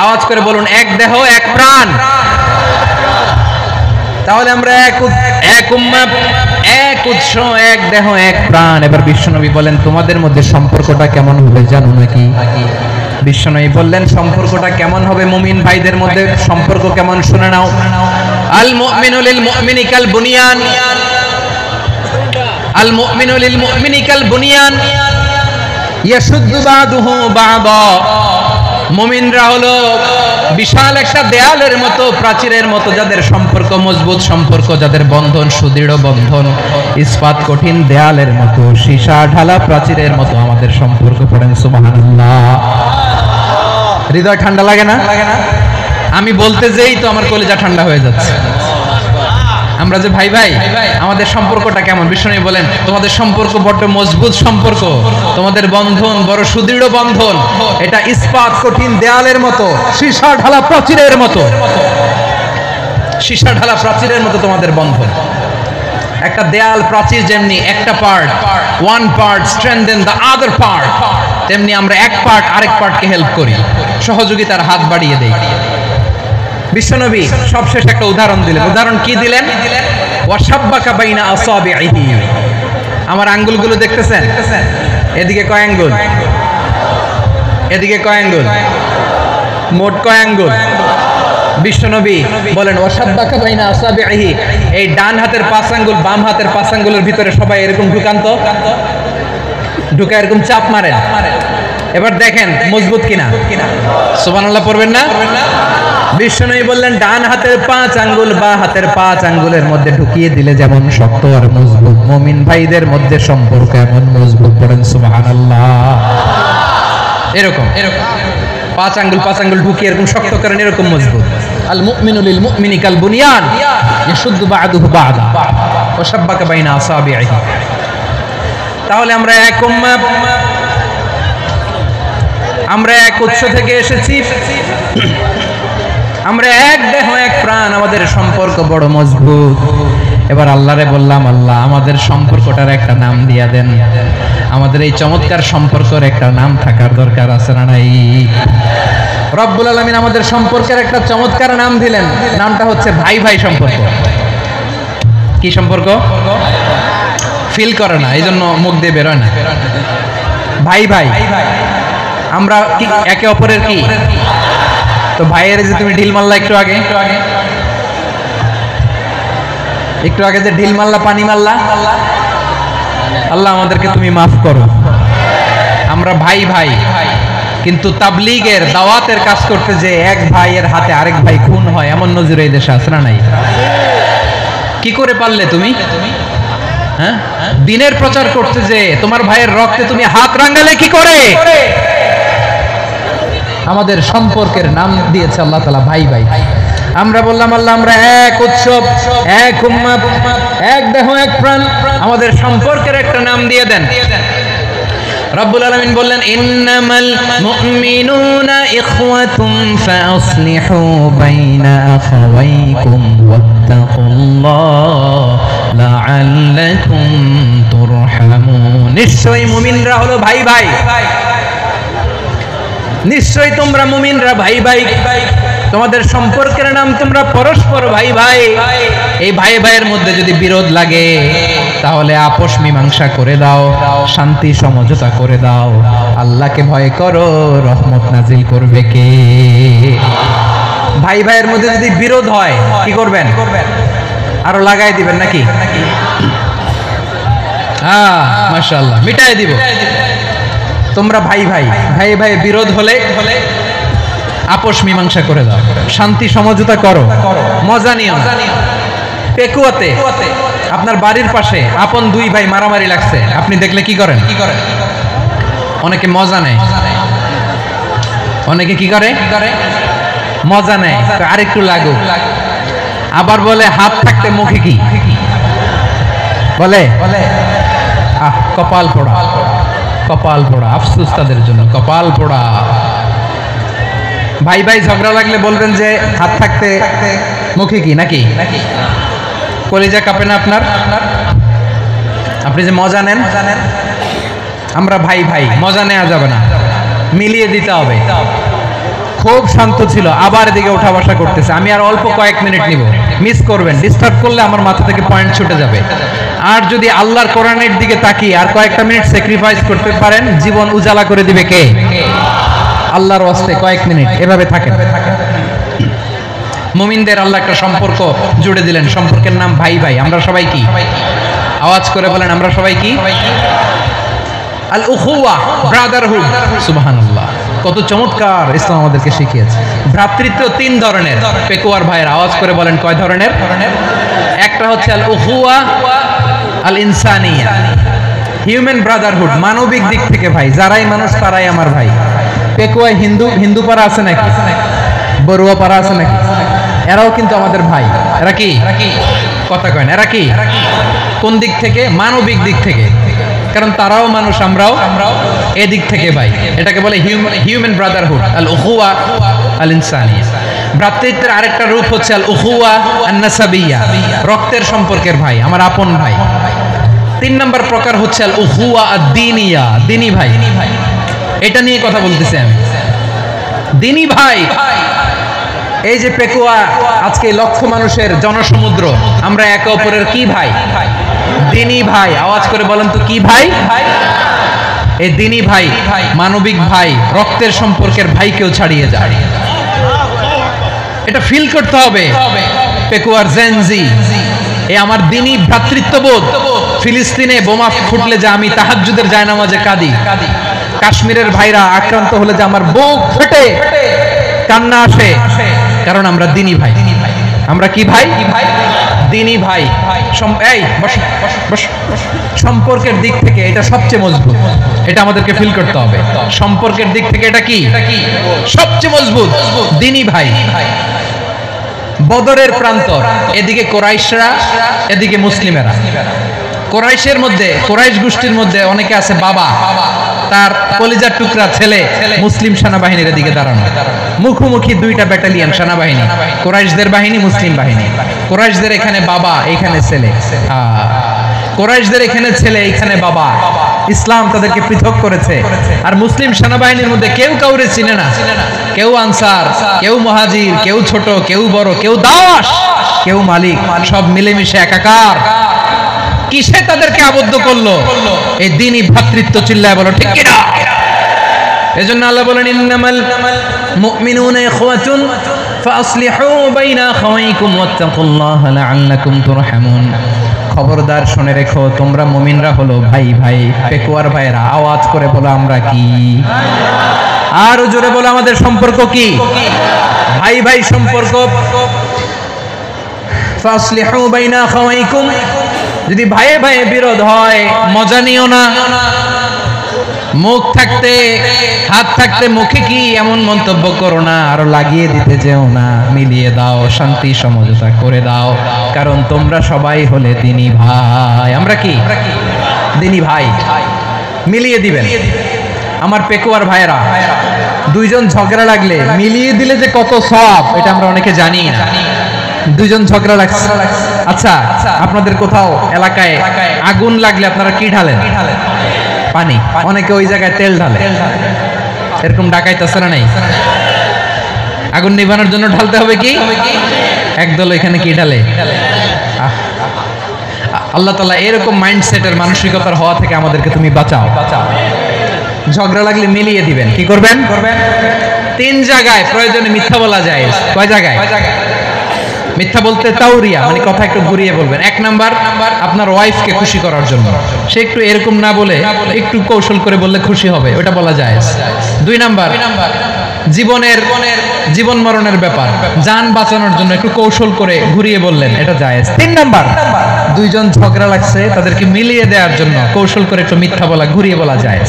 আওয়াজ করে বলুন, এক দেহ এক প্রাণ। তাহলে আমরা এক উম্মাহ, এক উৎস, এক দেহ এক প্রাণ। এবার বিশ্বনবী বলেন, তোমাদের মধ্যে সম্পর্কটা কেমন হবে জানো নাকি? বিশ্বনবী বললেন, সম্পর্কটা কেমন হবে মুমিন ভাইদের মধ্যে? সম্পর্ক কেমন শুনে নাও। আল মুমিনু লিল মুমিনি কাল বুনিয়ান, আল মুমিনু লিল মুমিনি কাল বুনিয়ান ইয়াশুদ্দু বাদুহু বাদা। মুমিনরা হলো বিশাল একটা দেয়ালের মতো, প্রাচীরের মতো, যাদের সম্পর্ক মজবুত, সম্পর্ক যাদের বন্ধন সুদৃঢ় বন্ধন, ইস্পাত কঠিন দেয়ালের মতো, সীসা ঢালা প্রাচীরের মতো আমাদের সম্পর্ক। পড়েন সুবহানাল্লাহ। হৃদয় ঠান্ডা লাগে না? আমি বলতে যেই তো আমার কলিজা ঠান্ডা হয়ে যাচ্ছে। আমরা যে ভাই ভাই, আমাদের সম্পর্কটা কেমন? বিষ্ণু বলেন, তোমাদের সম্পর্ক বড় মজবুত সম্পর্ক, তোমাদের বন্ধন বড় সুদৃঢ় বন্ধন। এটা ইস্পাত কঠিন দেয়ালের মতো, সীসা ঢালা প্রাচীরের মতো, সীসা ঢালা প্রাচীরের মতো তোমাদের বন্ধন। একটা দেয়াল প্রাচীর যেমনি একটা part, one part strengthen the other part, তেমনি আমরা এক পার্ট আরেক পার্টকে হেল্প করি, সহযোগিতার হাত বাড়িয়ে দেই। বিশ্বনবী সবশেষ একটা উদাহরণ দিলেন। উদাহরণ কি দিলেন? ওয়াশাব্বাকা বাইনা আসাবিহি। আমার আঙ্গুলগুলো দেখতেছেন? এদিকে কয় আঙ্গুল, এদিকে কয় আঙ্গুল, মোট কয় আঙ্গুল? বিশ্বনবী বলেন, ওয়াশাব্বাকা বাইনা আসাবিহি। এই ডান হাতের 5 আঙ্গুল বাম হাতের 5 আঙ্গুলের ভিতরে সবাই এরকম ঢুকান্ত, ঢুকা এরকম চাপ মারেন। এবার দেখেন মজবুত কিনা। সুবহানাল্লাহ পড়বেন না? বিশ্বনবী বললেন, ডান হাতের 5 আঙ্গুল বা হাতের 5 আঙ্গুলের মধ্যে ঢুকিয়ে দিলে যেমন শক্ত আর মজবুত, মুমিন ভাইদের মধ্যে সম্পর্ক এমন মজবুত। পড়েন সুবহানাল্লাহ। এরকম 5 আঙ্গুল ঢুকিয়ে এরকম শক্ত করেন, এরকম মজবুত। আল মুমিনু লিল মুমিনি কাল বুনিয়ান ইয়াশুদ্দু বা'দুহু বা'দা ওয়া শাব্বাকা বাইনা আসাবিহি। তাহলে আমরা এক উম্মাহ, আমরা এক উৎস থেকে এসেছি, আমরা এক দেহ এক প্রাণ, আমাদের সম্পর্ক বড় মজবুত। এবার আল্লাহরে বললাম, আল্লাহ আমাদের সম্পর্কটার একটা নাম দিয়া দেন। আমাদের এই চমৎকার সম্পর্কের একটা নাম থাকার দরকার আছে না নাই? রব্বুল আলামিন আমাদের সম্পর্কের একটা চমৎকার নাম দিলেন। নামটা হচ্ছে ভাই ভাই সম্পর্ক। কি সম্পর্ক? ফিল করে না, এই জন্য মুখ দিয়ে বেরোয় না। ভাই ভাই, আমরা কি একে অপরের কি? তো ভাইয়ের যে তুমি ঢিল মারলা একটু আগে, একটু আগে যে ঢিল মারলা, পানি মারলা, আল্লাহ আমাদেরকে তুমি মাফ করো। আমরা ভাই ভাই, কিন্তু তাবলীগের দাওয়াতের কাজ করতে যে এক ভাইয়ের হাতে আরেক ভাই খুন হয়, এমন নজির এই দেশে আছে না নাই? কি করে পারলে তুমি? হ্যাঁ, দিনের প্রচার করতে যে তোমার ভাইয়ের রক্তে তুমি হাত রাঙালে কি করে? আমাদের সম্পর্কের নাম দিয়েছে আল্লাহ তাআলা ভাই ভাই। আমরা বললাম, আল্লাহ আমরা এক উৎসব, এক উম্মাহ, এক দেহ এক প্রাণ, আমাদের সম্পর্কের একটা নাম দিয়ে দেন। রব্বুল আলামিন বললেন, ইন্নামাল মুমিনুনা ইখওয়াতুন ফাসলিহু বাইনা আখাওয়াইকুম ওয়াত্তাকুল্লাহ লাআল্লাকুম তুরহামুন। নিশ্চয়ই মুমিনরা হলো ভাই ভাই, নিশ্চয়ই তোমরা মুমিনরা ভাই ভাই, তোমাদের সম্পর্কের নাম তোমরা পরস্পর ভাই ভাই। এই ভাই ভাইয়ের মধ্যে যদি বিরোধ লাগে তাহলে আপোষ মীমাংসা করে দাও, শান্তি সমঝোতা করে দাও। আল্লাহকে ভয় করো, রহমত নাজিল করবে কে? ভাই ভাইয়ের মধ্যে যদি বিরোধ হয় কি করবেন? আরো লাগাই দিবেন নাকি? হ্যাঁ, মাশাআল্লাহ, মিটাই দিব। তোমরা ভাই ভাই, ভাই ভাই বিরোধ হলে আপোষ মীমাংসা করে দাও, শান্তি সমঝোতা করো, মজা নিও না। পেকুয়াতে আপনার বাড়ির পাশে আপন দুই ভাই মারামারি লাগছে, আপনি দেখলে কি করেন? অনেকে মজা নেয়, অনেকে কি করে? মজা নেয়, আরেকটু লাগুক। আবার বলে হাত থাকতে মুখে কি বলে? আহ, কপাল পোড়া, কপাল পোড়া, আফসোস তাদের জন্য, কপাল পোড়া। ভাই ভাই ঝগড়া লাগলে বলবেন যে হাত থাকতে মুখে কি, নাকি? কলিজা কাঁপে না আপনার? আপনি যে মজা নেন, আমরা ভাই ভাই, মজা নেওয়া যাবে না, মিলিয়ে দিতে হবে। খুব শান্ত ছিল, আবার এদিকে ওঠা বসা করতেছে। আমি আর অল্প কয়েক মিনিট নিব, মিস করবেন, ডিস্টার্ব করলে আমার মাথা থেকে পয়েন্ট ছুটে যাবে। আর যদি আল্লাহর কোরআনের দিকে তাকিয়ে আর কয়েকটা মিনিট স্যাক্রিফাইস করতে পারেন, জীবন উজালা করে দিবে কে? আল্লাহর ওয়াস্তে কয়েক মিনিট এভাবে থাকেন। মুমিনদের আল্লাহ একটা সম্পর্ক জুড়ে দিলেন, সম্পর্কের নাম ভাই ভাই। আমরা সবাই কি? আওয়াজ করে বলেন, আমরা সবাই কি? আল উখুয়া, ব্রাদারহুড। সুবহানাল্লাহ, কত চমৎকার ইসলাম আমাদেরকে শিখিয়েছে। ভ্রাতৃত্ব তিন ধরনের। পেকুয়ার ভাইয়ের আওয়াজ করে বলেন, কয় ধরনের? একটা হচ্ছে আল উখুয়া আল ইনসানিয়া, হিউম্যান ব্রাদারহুড, মানবিক দিক থেকে ভাই, যারাই মানুষ তারাই আমার ভাই। পেকুয়ায় হিন্দু পাড়া আছে নাকি? বড়ুয়া পাড়া আছে নাকি? এরাও কিন্তু আমাদের ভাই। এরা কি? কথা কয় না, এরা কি? কোন দিক থেকে? মানবিক দিক থেকে, কারণ তারাও মানুষ, আমরাও এদিক থেকে ভাই। এটাকে বলে হিউম্যান ব্রাদারহুড, আল উখুয়া আল ইনসানিয়া। ভ্রাতৃত্বের আরেকটা রূপ হচ্ছে আল উখুয়া আন নাসাবিয়া, রক্তের সম্পর্কের ভাই, আমার আপন ভাই। তিন নম্বর প্রকার হচ্ছে আল উখুয়া আদ দীনিয়া, দিনী ভাই। এটা নিয়ে কথা বলতেছি আমি, দিনী ভাই। এই যে পেকুয়া, আজকে লক্ষ মানুষের জনসমুদ্র, আমরা একে অপরের কি ভাই? দিনী ভাই। আওয়াজ করে বলেন তো, কি ভাই? এই দিনী ভাই, মানবিক ভাই, রক্তের সম্পর্কের ভাইকেও ছাড়িয়ে যায়। এটা ফিল করতে হবে। পেকুয়ার জেনজি, এই আমার দিনী ভ্রাতৃত্ববোধ। ফিলিস্তিনে বোমা ফুটলে যে আমি তাহাজ্জুদের জায়নামাজে কাঁদি, কাশ্মীরের ভাইরা আক্রান্ত হলে যে আমার বুক ফেটে কান্না আসে, কারণ আমরা দিনী ভাই। আমরা কি ভাই? দিনী ভাই। এই সম্পর্কের দিক থেকে এটা সবচেয়ে মজবুত, এটা আমাদেরকে ফিল করতে হবে। সম্পর্কের দিক থেকে এটা কি? সবচেয়ে মজবুত, দিনী ভাই। বদরের প্রান্তর, এদিকে কোরাইশরা, এদিকে মুসলিমেরা। কোরাইশের মধ্যে, কোরাইশ গোষ্ঠীর মধ্যে অনেকে আছে বাবা, তার কলিজার টুকরা ছেলে মুসলিম সেনাবাহিনীর দিকে দাঁড়ানো, মুখোমুখি দুইটা ব্যাটালিয়ন সেনাবাহিনী, কোরাইশদের বাহিনী, মুসলিম বাহিনী। কোরাইশদের এখানে বাবা, এখানে ছেলে। কোরাইশদের এখানে ছেলে, এখানে বাবা। ইসলাম তাদেরকে পৃথক করেছে। আর মুসলিম সেনাবাহিনীর মধ্যে কেউ কাউরে চিনে না, কেউ আনসার, কেউ মুহাজির, কেউ ছোট, কেউ বড়, কেউ দাস, কেউ মালিক, সব মিলেমিশে একাকার। কিসে তাদেরকে আবদ্ধ করলো? এই দ্বীনি ভ্রাতৃত্ব। চিল্লায় বলো ঠিক কিনা? এজন্য আল্লাহ বলেন, ইন্নামাল মুমিনুনা ইখওয়াতুন ফাসলিহু বাইনা আখাওয়াইকুম ওয়াত্তাকুল্লাহা লাআল্লাকুম তুরহামুন। খবরদার শুনে রেখো, তোমরা মুমিনরা হলো ভাই ভাই। পেকুয়ার ভাইরা আওয়াজ করে বলো, আমরা কি? আর জোরে বলো, আমাদের সম্পর্ক কি? ভাই ভাই সম্পর্ক। ফাসলিহু বাইনা আখাওয়াইকুম, যদি ভাইয়ে ভাইয়ে বিরোধ হয় মজা নিও না। মুখ থাকতে, হাত থাকতে মুখে কি এমন মন্তব্য করো না, আরো লাগিয়ে দিতে যেও না। মিলিয়ে দাও, শান্তি সমঝোতা করে দাও, কারণ তোমরা সবাই হলে দিনী ভাই। আমরা কি? দিনী ভাই। মিলিয়ে দিবেন। আমার পেকুয়ার ভাইয়েরা, দুইজন ঝগড়া লাগলে মিলিয়ে দিলে যে কত সওয়াব, এটা আমরা অনেকে জানি না। দুইজন ঝগড়া লাগছে, আচ্ছা আপনাদের কোথাও এলাকায় আগুন লাগলে আপনারা কি ঢালেন? পানি। অনেকে ওই জায়গায় তেল ঢালে। এরকম ডাকাইতেছে না? নাই। আগুন নিভানোর জন্য ঢালতে হবে কি? একদল এখানে কি ঢালে? আল্লাহ তাআলা এরকম মাইন্ডসেটের, মানসিকতার হওয়া থেকে আমাদেরকে তুমি বাঁচাও। ঝগড়া লাগলে মিলিয়ে দিবেন। কি করবেন? তিন জায়গায় প্রয়োজনে মিথ্যা বলা যায়। কয় জায়গায়? মিথ্যা বলতে তাওরিয়া, মানে কথা একটু ঘুরিয়ে বলবেন। এক নাম্বার, আপনার ওয়াইফকে খুশি করার জন্য, সে একটু এরকম না বলে একটু কৌশল করে বললে খুশি হবে, ওটা বলা যায়। দুই নাম্বার, জীবন মরণের ব্যাপার, জান বাঁচানোর জন্য একটু কৌশল করে ঘুরিয়ে বললেন, এটা জায়েজ। তিন নাম্বার, দুইজন ঝগড়া লাগছে, তাদেরকে মিলিয়ে দেওয়ার জন্য কৌশল করে একটু মিথ্যা বলা, ঘুরিয়ে বলা যায়।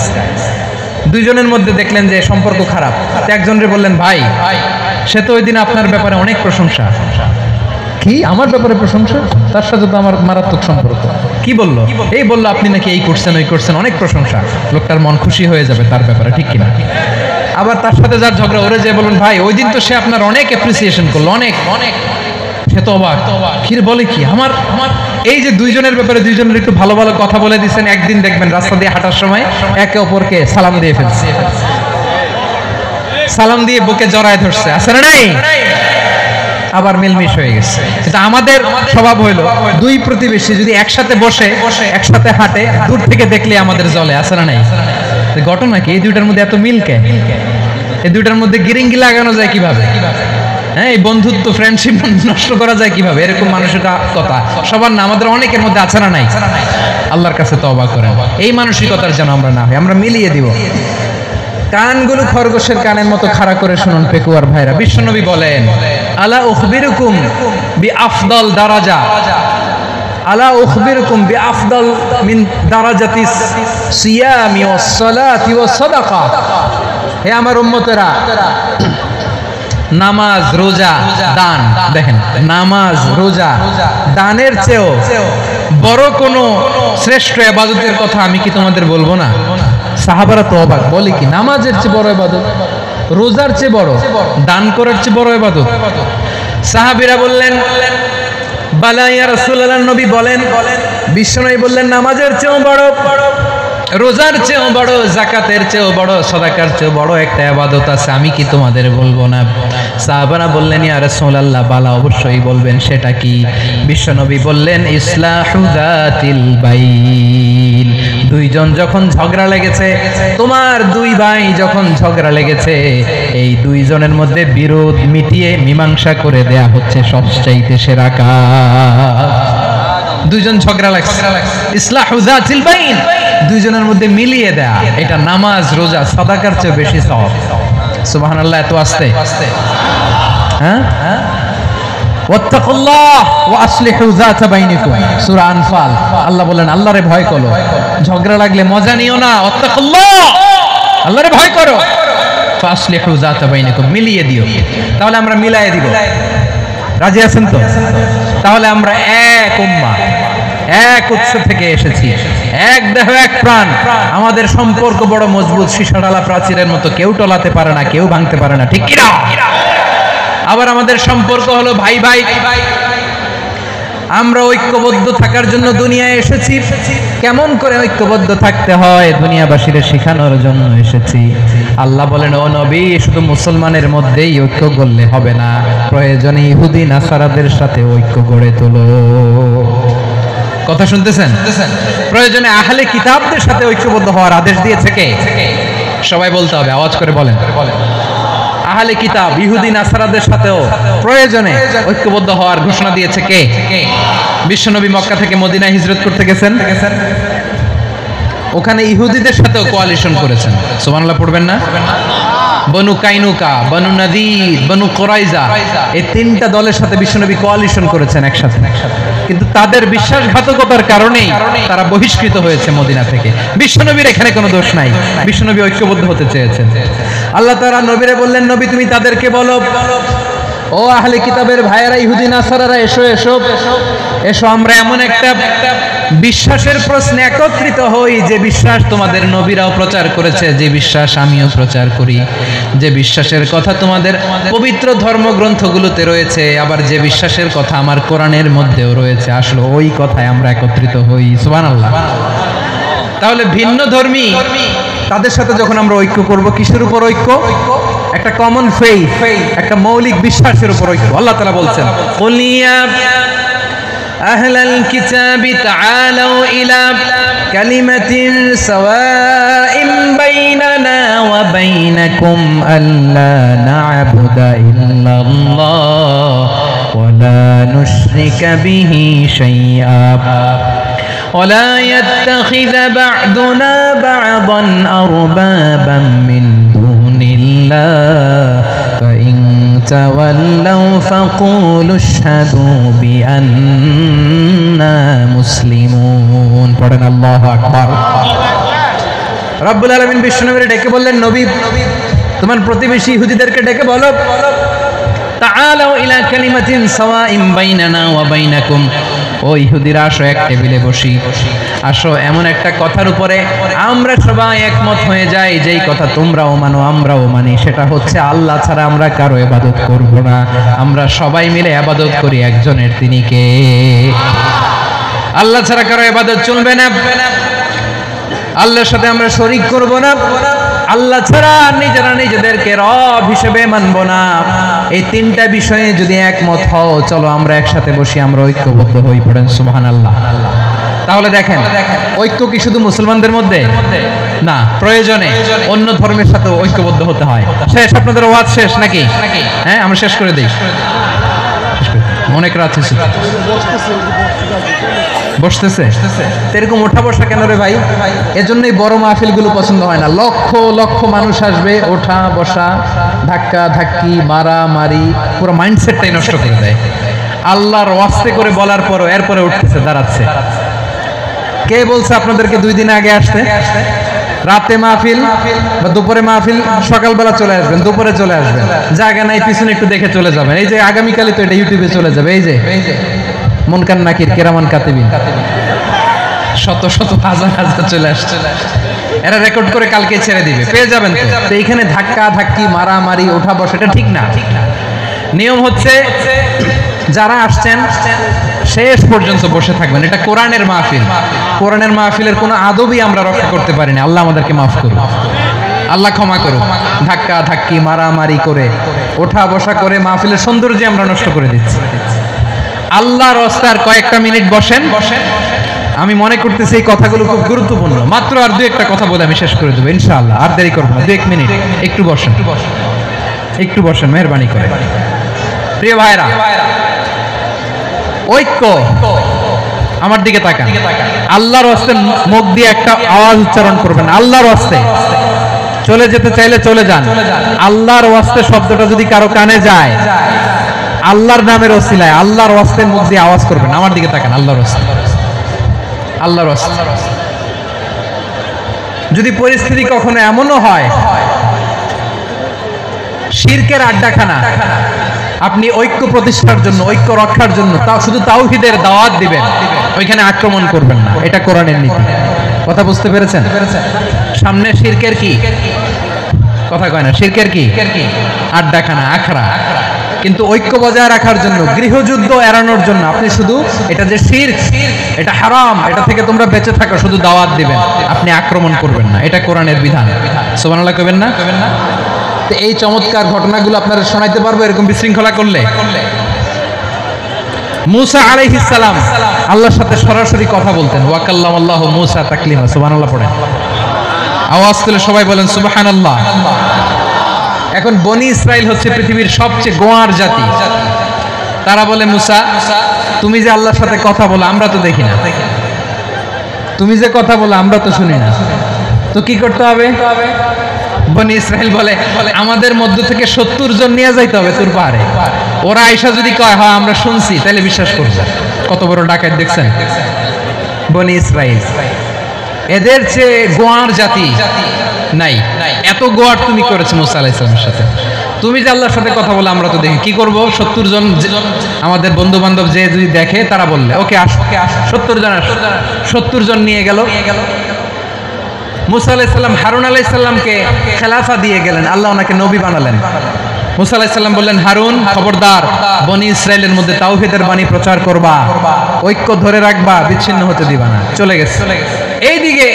দুইজনের মধ্যে দেখলেন যে সম্পর্ক খারাপ, একজনরে বললেন ভাই সে তো ওই দিন আপনার ব্যাপারে অনেক প্রশংসা। কি আমার ব্যাপারে প্রশংসা? তার সাথে তো আমার মারাত্মক সম্পর্ক। কি বললো? এই বললো আপনি নাকি এই করছেন ওই করছেন, অনেক প্রশংসা। লোকটার মন খুশি হয়ে যাবে তার ব্যাপারে, ঠিক কিনা? আবার তার সাথে যার ঝগড়া, ওরে যে বলুন ভাই ওই দিন তো সে আপনার অনেক অ্যাপ্রিসিয়েশন করলো, অনেক অনেক। সে তো অবাক, কি বলে কি আমার এই যে দুইজনের ব্যাপারে দুইজনের একটু ভালো ভালো কথা বলে দিচ্ছেন, একদিন দেখবেন রাস্তা দিয়ে হাঁটার সময় একে অপরকে সালাম দিয়ে ফেলছে, সালাম দিয়ে বুকে জড়ায় ধরছে, আছে না নাই? আবার মিলমিশ হয়ে গেছে। কিন্তু আমাদের স্বভাব হইলো দুই প্রতিবেশী যদি একসাথে বসে একসাথে হাঁটে, দূর থেকে দেখলে আমাদের জ্বলে, আছে না নাই? ঘটনা কি? এই দুইটার মধ্যে এত মিল কে? এই দুইটার মধ্যে গিরিঙ্গি লাগানো যায় কিভাবে? হ্যাঁ, এই বন্ধুত্ব ফ্রেন্ডশিপ নষ্ট করা যায় কিভাবে? এরকম মানসিকতা সবার না, আমাদের অনেকের মধ্যে আছে না নাই? আল্লাহর কাছে তওবা করেন এই মানসিকতার যেন আমরা না হই, আমরা মিলিয়ে দিব। কানগুলো খরগোশের কানের মতো খাড়া করে শুনুন পেকুয়ার ভাইরা। বিশ্বনবী বলেন আলা উখবিরুকুম বিআফদাল দারাজা, আলা উখবিরুকুম বিআফদাল মিন দারাজাতিস সিয়ামি ওয়াস সালাতি ওয়াস সাদাকা। হে আমার উম্মতেরা, নামাজ রোজা দান, দেখেন নামাজ রোজা দানের চেয়েও বড় কোন শ্রেষ্ঠ ইবাদতের কথা আমি কি তোমাদের বলবো না? সাহাবারা তো অবাক, বলে কি নামাজের চেয়ে বড় ইবাদত, রোজার চেয়ে বড়, দান করার চেয়ে বড় ইবাদত? সাহাবীরা বললেন বালা ইয়া রাসূলুল্লাহ, নবী বলেন। বিশ্বনবী বললেন নামাজের চেয়েও বড়, রোজার চেয়েও বড়, যাকাতের চেয়েও বড়, সাদাকার চেয়েও বড় একটা ইবাদত আছে, আমি কি তোমাদের বলবো না? সাহাবারা বললেন ইয়া রাসূলুল্লাহ বালা, অবশ্যই বলবেন, সেটা কি? বিশ্বনবী বললেন ইসলাহু যাতিল বাইন। দুইজন যখন ঝগড়া লেগেছে, তোমার দুই ভাই যখন ঝগড়া লেগেছে, এই দুইজনের মধ্যে বিরোধ মিটিয়ে মীমাংসা করে দেয়া হচ্ছে সবচাইতে সেরা কাজ। দুইজন ঝগড়া লাগছে, ইসলাহু যাতিল বাইন, দুইজনের মধ্যে মিলিয়ে দেয়া, এটা নামাজ রোজা সাদাকার চেয়ে বেশি সওয়াব। সুবহানাল্লাহ, এত আস্তে হ্যাঁ। ওয়াত্তাকুল্লাহ ওয়া আসলিহু যাতা বাইনিকুম, সূরা আনফাল। আল্লাহ বলেন আল্লাহরে ভয় করো, ঝগড়া লাগলে মজা নিও না, ওয়াত্তাকুল্লাহ, আল্লাহরে ভয় করো, ফাসলিহু যাতা বাইনিকুম, মিলিয়ে দিও। তাহলে আমরা মিলায়ে দিব, রাজি আছেন তো? তাহলে আমরা এক উম্মাহ, এক উৎস থেকে এসেছি, এক দেহ এক প্রাণ, আমাদের সম্পর্ক বড় মজবুত, সীসাডালা প্রাচীরের মতো, কেউ টলাতে পারে না, কেউ ভাঙতে পারে না, ঠিক কিনা? আবার আমাদের সম্পর্ক হলো ভাই ভাই, আমরা ঐক্যবদ্ধ থাকার জন্য দুনিয়ায় এসেছি। কেমন করে ঐক্যবদ্ধ থাকতে হয় দুনিয়াবাসীর শেখানোর জন্য এসেছি। আল্লাহ বলেন ও নবী, শুধু মুসলমানের মধ্যেই ঐক্য গড়লে হবে না, প্রয়োজনে ইহুদি নাসারাদের সাথে ঐক্য গড়ে তোলো। কথা শুনতেছেন? প্রয়োজনে আহলে কিতাবদের সাথে ঐক্যবদ্ধ হওয়ার আদেশ দিয়েছে কে? সবাই বলতে হবে, আওয়াজ করে বলেন। আহলে কিতাব ইহুদি নাসারাদের সাথেও প্রয়োজনে ঐক্যবদ্ধ হওয়ার ঘোষণা দিয়েছে কে? বিশ্বনবী মক্কা থেকে মদিনায় হিজরত করতে গেছেন, ওখানে ইহুদিদের সাথেও কোয়ালিশন করেছেন। সুবহানাল্লাহ পড়বেন না? বনু কাইনুকা, বনু নাদির, বনু কুরাইজা, এই তিনটা দলের সাথে বিশ্বনবী কোয়ালিশন করেছেন একসাথে। কিন্তু তাদের বিশ্বাসঘাতকতার কারণেই তারা বহিষ্কৃত হয়েছে মদিনা থেকে। বিশ্বনবীর এখানে কোনো দোষ নাই, বিশ্বনবী ঐক্যবদ্ধ হতে চেয়েছেন। আল্লাহ তাআলা নবীরে বললেন নবী তুমি তাদেরকে বলো, ও আহলে কিতাবের ভাইয়েরা, ইহুদি নাসারারা, এসো এসো এসো, আমরা এমন একটা বিশ্বাসের প্রশ্নে একত্রিত হই যে বিশ্বাস তোমাদের নবীরাও প্রচার করেছে, যে বিশ্বাস আমিও প্রচার করি, যে বিশ্বাসের কথা তোমাদের পবিত্র ধর্মগ্রন্থগুলোতে রয়েছে, আবার যে বিশ্বাসের কথা আমার কোরআনের মধ্যেও রয়েছে, আসলে ওই কথায় আমরা একত্রিত হই। সুবহানাল্লাহ। তাহলে ভিন্ন ধর্মী তাদের সাথে যখন আমরা ঐক্য করব, কিসের উপর ঐক্য? একটা কমন ফেইথ, একটা মৌলিক বিশ্বাসের উপর ঐক্য। আল্লাহ তাআলা বলছেন কুলিয়া আহলাল কিতাবি তাআলাউ ইলা কালিমাতিন সাওয়াইন বাইনানা ওয়া বাইনাকুম আল্লা না'বুদা ইল্লাল্লাহ ওয়া লা নুশরিকা বিহি শাইআ ولا يتخذ بعضنا بعضا أربابا من دون الله فإن تولوا فقولوا اشهدوا بأننا মুসলিমুন। পড়েন আল্লাহু আকবার। রব্বুল আলামিন বিশ্বনবীকে ডেকে বললেন, নবী তোমার প্রতিবেশী ইহুদিদেরকে ডেকে বলো, তাআলাউ ইলা কালিমাতিন সাওয়াইন বাইনানা ওয়া বাইনাকুম, ও ইহুদিরা আসো এক টেবিলে বসি, আসো এমন একটা কথার উপরে আমরা সবাই একমত হয়ে যাই, যেই কথা তোমরাও মানো আমরাও মানি, সেটা হচ্ছে আল্লাহ ছাড়া আমরা কারো ইবাদত করব না, আমরা সবাই মিলে ইবাদত করি একজনের, তিনি কে? আল্লাহ ছাড়া কারো ইবাদত চলবে না, আল্লাহর সাথে আমরা শরীক করব না, আল্লাহ ছাড়া নিজেরা নিজেদেরকে রব হিসেবে মানব না। এই তিনটা বিষয়ে যদি একমত হও, চলো আমরা একসাথে বসি, আমরা ঐক্যবদ্ধ হই। পড়েন সুবহানাল্লাহ। তাহলে দেখেন, ঐক্য কি শুধু মুসলমানদের মধ্যে না, প্রয়োজনে অন্য ধর্মের সাথে ঐক্যবদ্ধ হতে হয়। শেষ, আপনাদের ওয়াজ শেষ নাকি? হ্যাঁ, আমরা শেষ করে দিই। অনেক রাত হয়েছে, বসতেছে এরকম ওঠা বসা কেন রে ভাই? এজন্যই বড় মাহফিলগুলো পছন্দ হয় না। লক্ষ লক্ষ মানুষ আসবে, ওঠা বসা, ধাক্কা ধাক্কি, মারামারি, পুরো মাইন্ডসেটটাই নষ্ট করে দেয়। আল্লাহর ওয়াস্তে করে বলার পরও এরপরে উঠতেছে, দাঁড়াচ্ছে। কে বলছে আপনাদেরকে 2 দিন আগে আসতে? রাতে মাহফিল বা দুপুরে মাহফিল, সকালবেলা চলে আসবেন, দুপুরে চলে আসবেন, জায়গা নাই পিছনে একটু দেখে চলে যাবেন। এই যে আগামীকালই তো এটা ইউটিউবে চলে যাবে, এই যে মুনকার নাকির কিরামান কাতিবিন, শত শত হাজার হাজার চলে আসছে, এরা রেকর্ড করে কালকে ছেড়ে দিবে, পেয়ে যাবেন তো। তো এইখানে ধাক্কা ধাক্কি, মারামারি, ওঠা বসা, এটা ঠিক না। নিয়ম হচ্ছে যারা আসছেন শেষ পর্যন্ত বসে থাকবেন। এটা কোরআনের মাহফিল, কোরআনের মাহফিলের কোনো আদবই আমরা রক্ষা করতে পারিনি। আল্লাহ আমাদেরকে মাফ করুন, আল্লাহ ক্ষমা করুন। ধাক্কা ধাক্কি, মারামারি করে, ওঠা বসা করে মাহফিলের সৌন্দর্য আমরা নষ্ট করে দিচ্ছি। আল্লাহর রাস্তায় কয়েকটা মিনিট বসেন। আমি মনে করতেছি এই কথাগুলো খুব গুরুত্বপূর্ণ। মাত্র আর 2-1টা কথা বলে আমি শেষ করে দেবো ইনশাআল্লাহ, আর দেরি করবো না। 2-1 মিনিট একটু বসেন, একটু বসেন মেহেরবানি করে। প্রিয় ভাইরা, ঐক্য, আমার দিকে তাকান। আল্লাহর রাস্তায় মুখ দিয়ে একটা আওয়াজ উচ্চারণ করবেন, আল্লাহর রাস্তায়। চলে যেতে চাইলে চলে যান। আল্লাহর রাস্তায় শব্দটা যদি কারো কানে যায়, আল্লাহর নামের ওসিলায় আল্লাহর ওয়াস্তে মুখ দিয়ে আওয়াজ করবেন। আমার দিকে তাকান, আল্লাহর ওয়াস্তে, আল্লাহর ওয়াস্তে। যদি পরিস্থিতি কখনো এমনও হয় শিরকের আড্ডাখানা, আপনি ঐক্য প্রতিষ্ঠার জন্য, ঐক্য রক্ষার জন্য তাও শুধু তাওহীদের দাওয়াত দিবেন, ওইখানে আক্রমণ করবেন না। এটা কোরআনের নীতি। কথা বুঝতে পেরেছেন? সামনে শিরকের কি কথা কয় না, শিরকের কি আড্ডাখানা, আখড়া। কিন্তু ঐক্য বজায় রাখার জন্য, গৃহযুদ্ধ এড়ানোর জন্য আপনি শুধু এটা যে শিরক, এটা হারাম, এটা থেকে তোমরা বেঁচে থাকো, শুধু দাওয়াত দিবেন, আপনি আক্রমণ করবেন না। এটা কোরআনের বিধান। সুবহানাল্লাহ কইবেন না? তো এই চমৎকার ঘটনাগুলো আপনারা শোনাইতে পারবো এরকম বিশৃঙ্খলা করলে। মুসা আলাইহিস সালাম আল্লাহর সাথে সরাসরি কথা বলতেন। ওয়া কাল্লামাল্লাহু মুসা তাকলিমা। সুবহানাল্লাহ পড়েন, আওয়াজ তুলে সবাই বলেন সুবহানাল্লাহ। এখন বনি ইসরাইল হচ্ছে পৃথিবীর সবচেয়ে গোয়ার জাতি। তারা বলে, মুসা তুমি যে আল্লাহর সাথে কথা বলো আমরা তো দেখি না, তুমি যে কথা বলো আমরা তো শুনি না, তো কি করতে হবে? বনি ইসরাইল বলে, আমাদের মধ্য থেকে 70 জন নিয়ে যাইতে হবে তোর পাহাড়ে। ওরা আয়েশা যদি কয় হ্যাঁ আমরা শুনছি, তাহলে বিশ্বাস করবে। কত বড় ডাকাত দেখছেন বনি ইসরাইল। এদের চেয়ে গোয়ার জাতি নাই। এত গোয়ার তুমি করেছো মুসা আলাইহিস সালামের সাথে। তুমি যে আল্লাহর সাথে কথা বলে আমরা তো দেখি, কি করব? 70 জন আমাদের বন্ধু বান্ধব যে যদি দেখে, তারা বললে ওকে আসো, 70 জন আসো। 70 জন নিয়ে গেল। মুসা আলাইহিস সালাম হারুন আলাইহিস সালামকে খেলাফা দিয়ে গেলেন, আল্লাহ ওনাকে নবী বানালেন। মুসা আলাইহিস সালাম বললেন, হারুন খবরদার, বনি ইসরাইলের মধ্যে তাওহীদের বাণী প্রচার করবা, ঐক্য ধরে রাখবা, বিচ্ছিন্ন হতে দিবা না। চলে গেছে। এইদিকে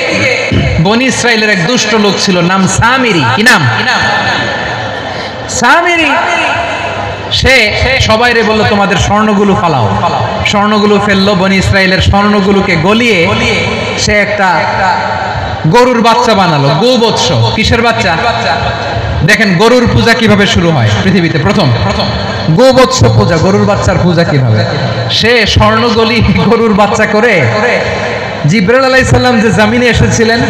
বনি ইসরাইলের এক দুষ্ট লোক ছিল, নাম সামিরি। কি নাম? সামিরি। সে সবাইরে বলল তোমাদের স্বর্ণগুলো ফালাও। স্বর্ণগুলো ফেললো, বনি ইসরাইলের স্বর্ণগুলোকে গলিয়ে সে একটা গরুর বাচ্চা বানালো। গোবৎস। কিসের বাচ্চা? দেখেন গরুর পূজা কিভাবে শুরু হয় পৃথিবীতে। প্রথম গোবৎস পূজা, গরুর বাচ্চার পূজা কিভাবে। সে স্বর্ণগলি গরুর বাচ্চা করে জিবরাইল আলাইহিস সালাম যে জমিনে এসেছিলেন,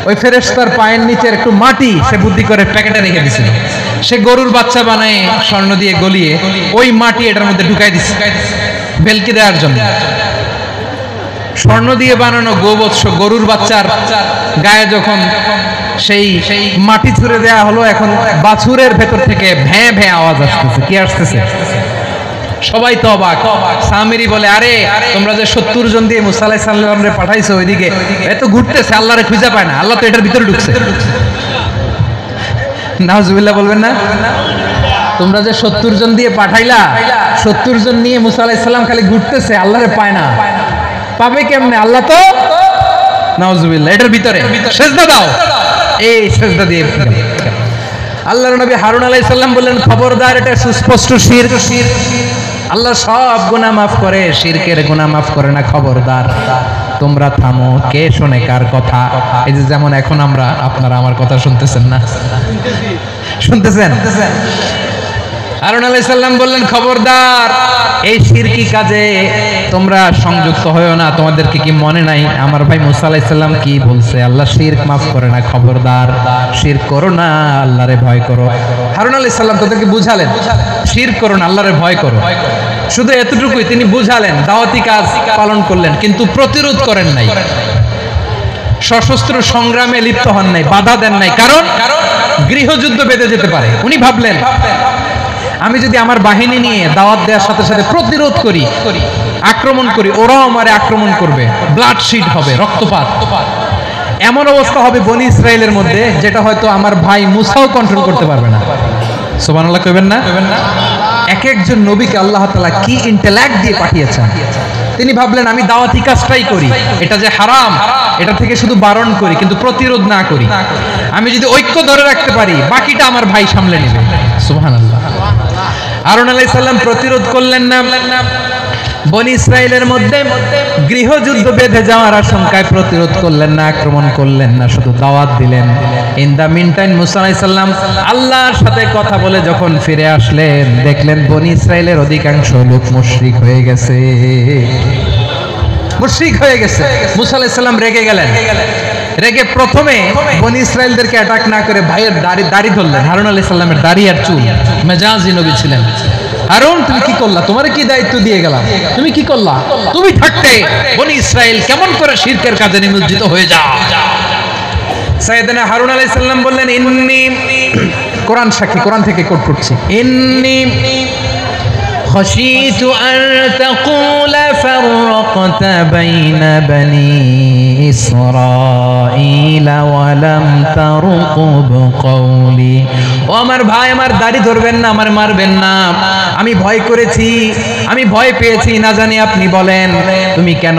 ওই ফেরেশতার পায়ের নিচে একটু মাটি সে বুদ্ধি করে প্যাকেটে রেখে দিয়েছিল। সে গরুর বাচ্চা বানায় স্বর্ণ দিয়ে গলিয়ে ওই মাটি এটার মধ্যে ঢুকাই দিচ্ছে ভেলকি দেওয়ার জন্য। স্বর্ণ দিয়ে বানানো গোবৎস গরুর বাচ্চার গায়ে যখন সেই মাটি ছুঁড়ে দেওয়া হলো, এখন বাছুরের ভেতর থেকে ভ্যাঁ ভ্যাঁ আওয়াজ আসতেছে। কি আসতেছে? সবাই তো অবাক। সামিরি বলে, আরে তোমরা যে 70 জন দিয়ে মুসা আলাইহিস সালামরে পাঠাইছো ওইদিকে, এত ঘুরতেছে, আল্লাহরে খুঁজে পায় না, আল্লাহ তো এটার ভিতরে ঢুকছে। নাউজুবিল্লাহ বলবেন না? তোমরা যে 70 জন দিয়ে পাঠাইলা, 70 জন নিয়ে মুসা আলাইহিস সালাম খালি ঘুরতেছে, আল্লাহরে পায় না। পাবে কেমনে? আল্লাহ তো নাউজুবিল্লাহ এটার ভিতরে। সেজদা দাও, এই সেজদা দিয়ে আল্লাহর নবী হারুন আলাইহিস সালাম বললেন, খবরদার, এটা সুস্পষ্ট শিরক। আল্লাহ সব গুনাহ maaf করে, শিরকের গুনাহ maaf করে না, খবরদার তোমরা থামো। কে শোনে কার কথা? এই যে যেমন এখন আপনারা আমার কথা শুনতেছেন না? শুনতেছেন? হারুন আলাইহিস সালাম বললেন, খবরদার, এই শিরকি কাজে তোমরা সংযুক্ত হয়ো না। তোমাদেরকে কি মনে নাই আমার ভাই মুসা আলাইহিস সালাম কি বলছে? আল্লাহ শিরক maaf করে না, খবরদার শিরক করো না, আল্লাহরে ভয় করো। হারুন আলাইহিস সালাম তাদেরকে বুঝালেন, শিরক করো না, আল্লাহরে ভয় করো। শুধু এতটুকুই তিনি বুঝালেন, দাওয়াতি কাজ পালন করলেন, কিন্তু প্রতিরোধ করেন নাই, সশস্ত্র সংগ্রামে লিপ্ত হন নাই, বাধা দেন নাই। কারণ গৃহযুদ্ধ বেঁধে যেতে পারে। উনি ভাবলেন, আমি যদি আমার বাহিনী নিয়ে দাওয়াত দেওয়ার সাথে সাথে প্রতিরোধ করি, আক্রমণ করি, ওরাও আমারে আক্রমণ করবে, ব্লাডশিট হবে, রক্তপাত, এমন অবস্থা হবে বনি ইসরায়েলের মধ্যে যেটা হয়তো আমার ভাই মুসাও কন্ট্রোল করতে পারবে না। সুবহানাল্লাহ কইবেন না? এক একজন নবীকে আল্লাহ তাআলা কি ইন্টেলেক্ট দিয়ে পাঠিয়েছেন। তিনি ভাবলেন, আমি দাওয়াতি কাজটাই করি, এটা যে হারাম এটা থেকে শুধু বারণ করি, কিন্তু প্রতিরোধ না করি। আমি যদি ঐক্য ধরে রাখতে পারি, বাকিটা আমার ভাই সামলে নেবে। সুবহানাল্লাহ। হারুন আলাইহিস সালাম প্রতিরোধ করলেন না, বনি ইসরায়েলের মধ্যে গৃহযুদ্ধ বেঁধে যাওয়ার আশঙ্কায় প্রতিরোধ করলেন না, আক্রমণ করলেন না, শুধু দাওয়াত দিলেন। ইন দা মিন টাইম মুসা আলাইহিস সালাম আল্লাহর সাথে কথা বলে যখন ফিরে আসলেন, দেখলেন বনি ইসরায়েলের অধিকাংশ লোক মুশরিক হয়ে গেছে। মুশরিক হয়ে গেছে। মুসা আলাইহিস সালাম রেগে গেলেন। রেগে প্রথমে বনি ইসরায়েলদেরকে অ্যাটাক না করে ভাইয়ের দাড়ি ধরলেন। হারুন আলাইহিস সালামের দাড়ি আর চুল, মেজাজি নবী ছিলেন। হারুন, তুমি কি করলা? তোমারে কি দায়িত্ব দিয়ে গেলাম, তুমি কি করলা? তুমি থাকতে বনি ইসরায়েল কেমন করে শিরকের কাজে নিমজ্জিত হয়ে যায়? সাইয়েদনা হারুন আলাইহিস সালাম বললেন, ইন্নী, কোরআন সাক্ষী, কোরআন থেকে কোট করছি, ইন্নী خشيت أن تقول فرقت بين بني إسرائيل ولم ترقب قولي। ও আমার ভাই, আমার দাড়ি ধরবেন না, আমার মারবেন না। আমি ভয় করেছি, আমি ভয় পেয়েছি, না জানি আপনি বলেন তুমি কেন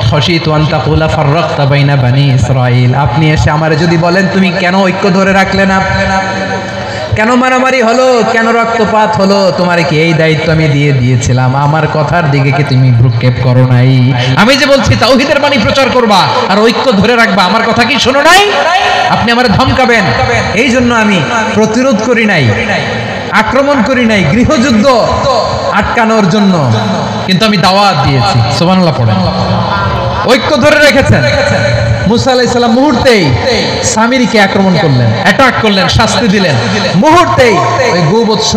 খশিতু আন তাকুলা ফাররাকতা বাইনা বানি ইসরাঈল। আপনি এসে আমারে যদি বলেন তুমি কেন ঐক্য ধরে রাখলে না, কেন মারামারি হলো, কেন রক্তপাত হলো, তোমার কি এই দায়িত্ব আমি দিয়ে দিয়েছিলাম? আমার কথার দিকে কি তুমি ভ্রুক্ষেপ করো নাই? আমি যে বলছি তাওহীদের বাণী প্রচার করবা আর ঐক্য ধরে রাখবা, আমার কথা কি শোনো নাই? আপনি আমারে ধমকাবেন, এই জন্য আমি প্রতিরোধ করি নাই, আক্রমণ করি নাই, গৃহযুদ্ধ আটকানোর জন্য কিন্তু আমি দাওয়াত দিয়েছি। সুবহানাল্লাহ পড়েন। ঐক্য ধরে রেখেছেন। মুসা আলাইহিস সালাম মুহূর্তেই সামিরীকে আক্রমণ করলেন, অ্যাটাক করলেন, শাস্তি দিলেন। মুহূর্তেই ওই গোবৎস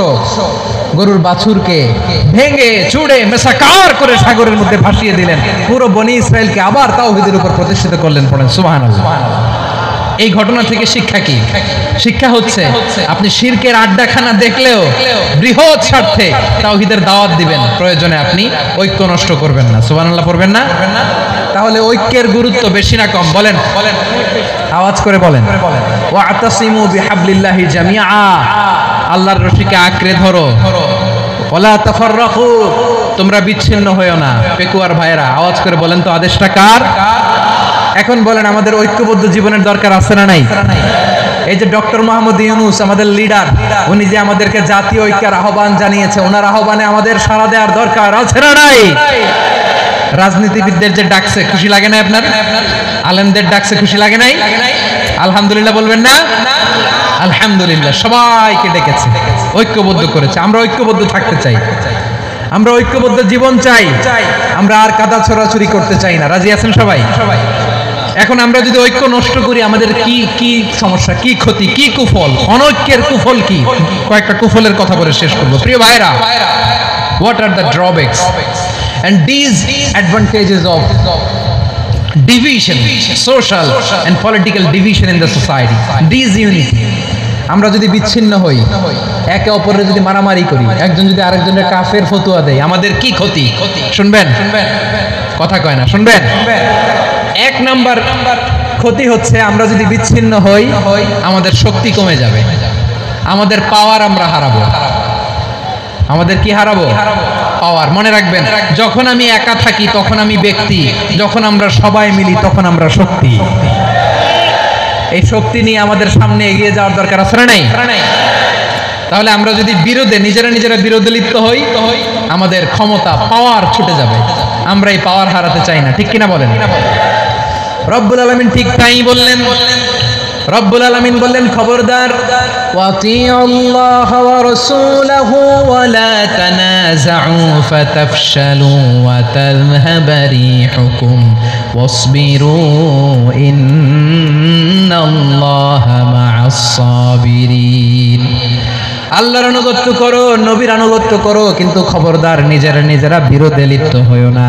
গরুর বাছুরকে ভেঙে চুড়ে মেসাকার করে সাগরের মধ্যে ভাসিয়ে দিলেন। পুরো বনি ইসরায়েলকে আবার তাওহীদের উপর প্রতিষ্ঠিত করলেন। পড়েন সুবহানাল্লাহ। এই ঘটনা থেকে শিক্ষা কি? শিক্ষা হচ্ছে আপনি শিরকের আড্ডাখানা দেখলেও বৃহৎ স্বার্থে তাওহীদের দাওয়াত দিবেন, প্রয়োজনে আপনি ঐক্য নষ্ট করবেন না। সুবহানাল্লাহ পড়বেন না? তাহলে ঐক্যের গুরুত্ব বেশি না কম? বলেন, আওয়াজ করে বলেন। ওয়াতাসিমু বিহাবলিল্লাহি জামিআ, আল্লাহর রশিকে আঁকড়ে ধরো। ওয়ালা তাফাররাকু, তোমরা বিচ্ছিন্ন হয়ো না। পেকুয়ার ভাইয়েরা আওয়াজ করে বলেন তো, আদেশটা কার? এখন বলেন, আমাদের ঐক্যবদ্ধ জীবনের দরকার আছে না নাই? এই যে ডক্টর মোহাম্মদ ইউনূস আমাদের লিডার, উনি যে আমাদেরকে জাতীয় ঐক্যের আহ্বান জানিয়েছে, ওনার আহ্বানে আমাদের সাড়া দেওয়ার দরকার আছে না নাই? রাজনীতিবিদদের যে ডাকছে, খুশি লাগে না আপনার? আলেমদের ডাকছে, খুশি লাগে নাই? আলহামদুলিল্লাহ বলবেন না? আলহামদুলিল্লাহ, সবাইকে ডেকেছে, ঐক্যবদ্ধ করেছে। আমরা ঐক্যবদ্ধ থাকতে চাই, আমরা ঐক্যবদ্ধ জীবন চাই, আমরা আর কাদা ছড়াছড়ি করতে চাই না। রাজি আছেন সবাই? এখন আমরা যদি ঐক্য নষ্ট করি আমাদের কি কি সমস্যা, কি ক্ষতি, কি কুফল, অনৈক্যের কুফল কি? কয়েকটা কুফলের কথা বলে শেষ করব। প্রিয় ভাইরা, what are the drawbacks and these advantages of division, social and political division in the society, these unity? আমরা যদি বিচ্ছিন্ন হই, একে অপরের যদি মারামারি করি, একজন যদি আরেকজনের কাফের ফতোয়া দেয়, আমাদের কি ক্ষতি? শুনবেন? কথা কয় না, শুনবেন? এক নাম্বার ক্ষতি হচ্ছে আমরা যদি বিচ্ছিন্ন হই আমাদের শক্তি কমে যাবে, আমাদের পাওয়ার আমরা হারাবো। আমাদের কি হারাবো? পাওয়ার। মনে রাখবেন, যখন আমি একা থাকি তখন আমি ব্যক্তি, যখন আমরা সবাই মিলি তখন আমরা শক্তি। এই শক্তি নিয়ে আমাদের সামনে এগিয়ে যাওয়ার দরকার আছে না নাই? তাহলে আমরা যদি বিরোধে নিজেরা বিরোধে লিপ্ত হই আমাদের ক্ষমতা, পাওয়ার ছুটে যাবে। আমরা এই পাওয়ার হারাতে চাই না, ঠিক কিনা বলেন? রব্বুল আলামিন ঠিক তাই বললেন। রব্বুল আলামিন বললেন, খবরদার, ওয়াতিউল্লাহ ওয়া রাসূলাহু ওয়া লা তানাযাউ ফাতাফশালু ওয়া তাযহাবা রিহুকুম ওয়াসবিরু ইন্নাল্লাহা মা'আস সাবিরিন। আল্লাহর আনুগত্য করো, নবীর আনুগত্য করো, কিন্তু খবরদার নিজেরা বিরোধে লিপ্ত হইও না,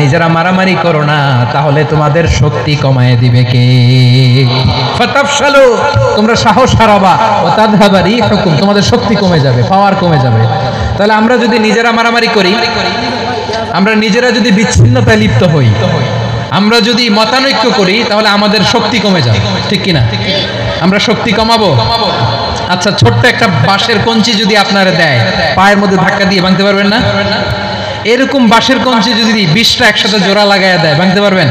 নিজেরা মারামারি করো না, তাহলে তোমাদের শক্তি কমায় দিবে কে? ফাতাফশালু, তোমরা সাহস হারাবা, ওয়া তাযহাবা রিহুকুম, তোমাদের শক্তি কমে যাবে, পাওয়ার কমে যাবে। তাহলে আমরা যদি নিজেরা মারামারি করি, আমরা নিজেরা যদি বিচ্ছিন্নতায় লিপ্ত হই, আমরা যদি মতানৈক্য করি, তাহলে আমাদের শক্তি কমে যাবে, ঠিক কিনা? আমরা শক্তি কমাবো। আচ্ছা, ছোট্ট একটা বাঁশের কঞ্চি যদি আপনারা দেয়, পায়ের মধ্যে ধাক্কা দিয়ে ভাঙতে পারবেন না? এরকম বাঁশের কঞ্চি যদি 20টা একসাথে জোড়া লাগাইয়া দেয়, ভাঙতে পারবেন?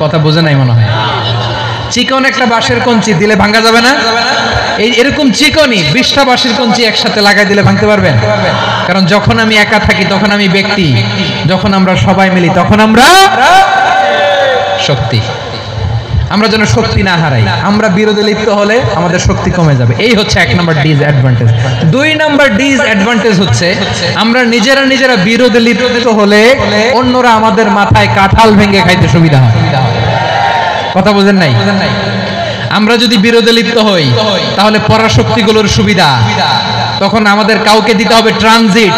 কথা বোঝে নাই মনে হয়। চিকন একটা বাঁশের কঞ্চি দিলে ভাঙা যাবে না? এরকম চিকনই 20টা বাঁশের কঞ্চি একসাথে লাগাই দিলে ভাঙতে পারবেন? কারণ যখন আমি একা থাকি তখন আমি ব্যক্তি, যখন আমরা সবাই মিলি তখন আমরা শক্তি। আমরা যেন শক্তি না হারাই, আমরা বিরোধে লিপ্ত হলে আমাদের শক্তি কমে যাবে। এই হচ্ছে এক নাম্বার ডিসঅ্যাডভান্টেজ। 2 নাম্বার ডিসঅ্যাডভান্টেজ হচ্ছে আমরা নিজেরা বিরোধে লিপ্ত হলে অন্যরা আমাদের মাথায় কাঁঠাল ভেঙে খাইতে সুবিধা হয়। কথা বোঝেন নাই? আমরা যদি বিরোধে লিপ্ত হই তাহলে পরাশক্তিগুলোর সুবিধা, তখন আমাদের কাউকে দিতে হবে ট্রানজিট,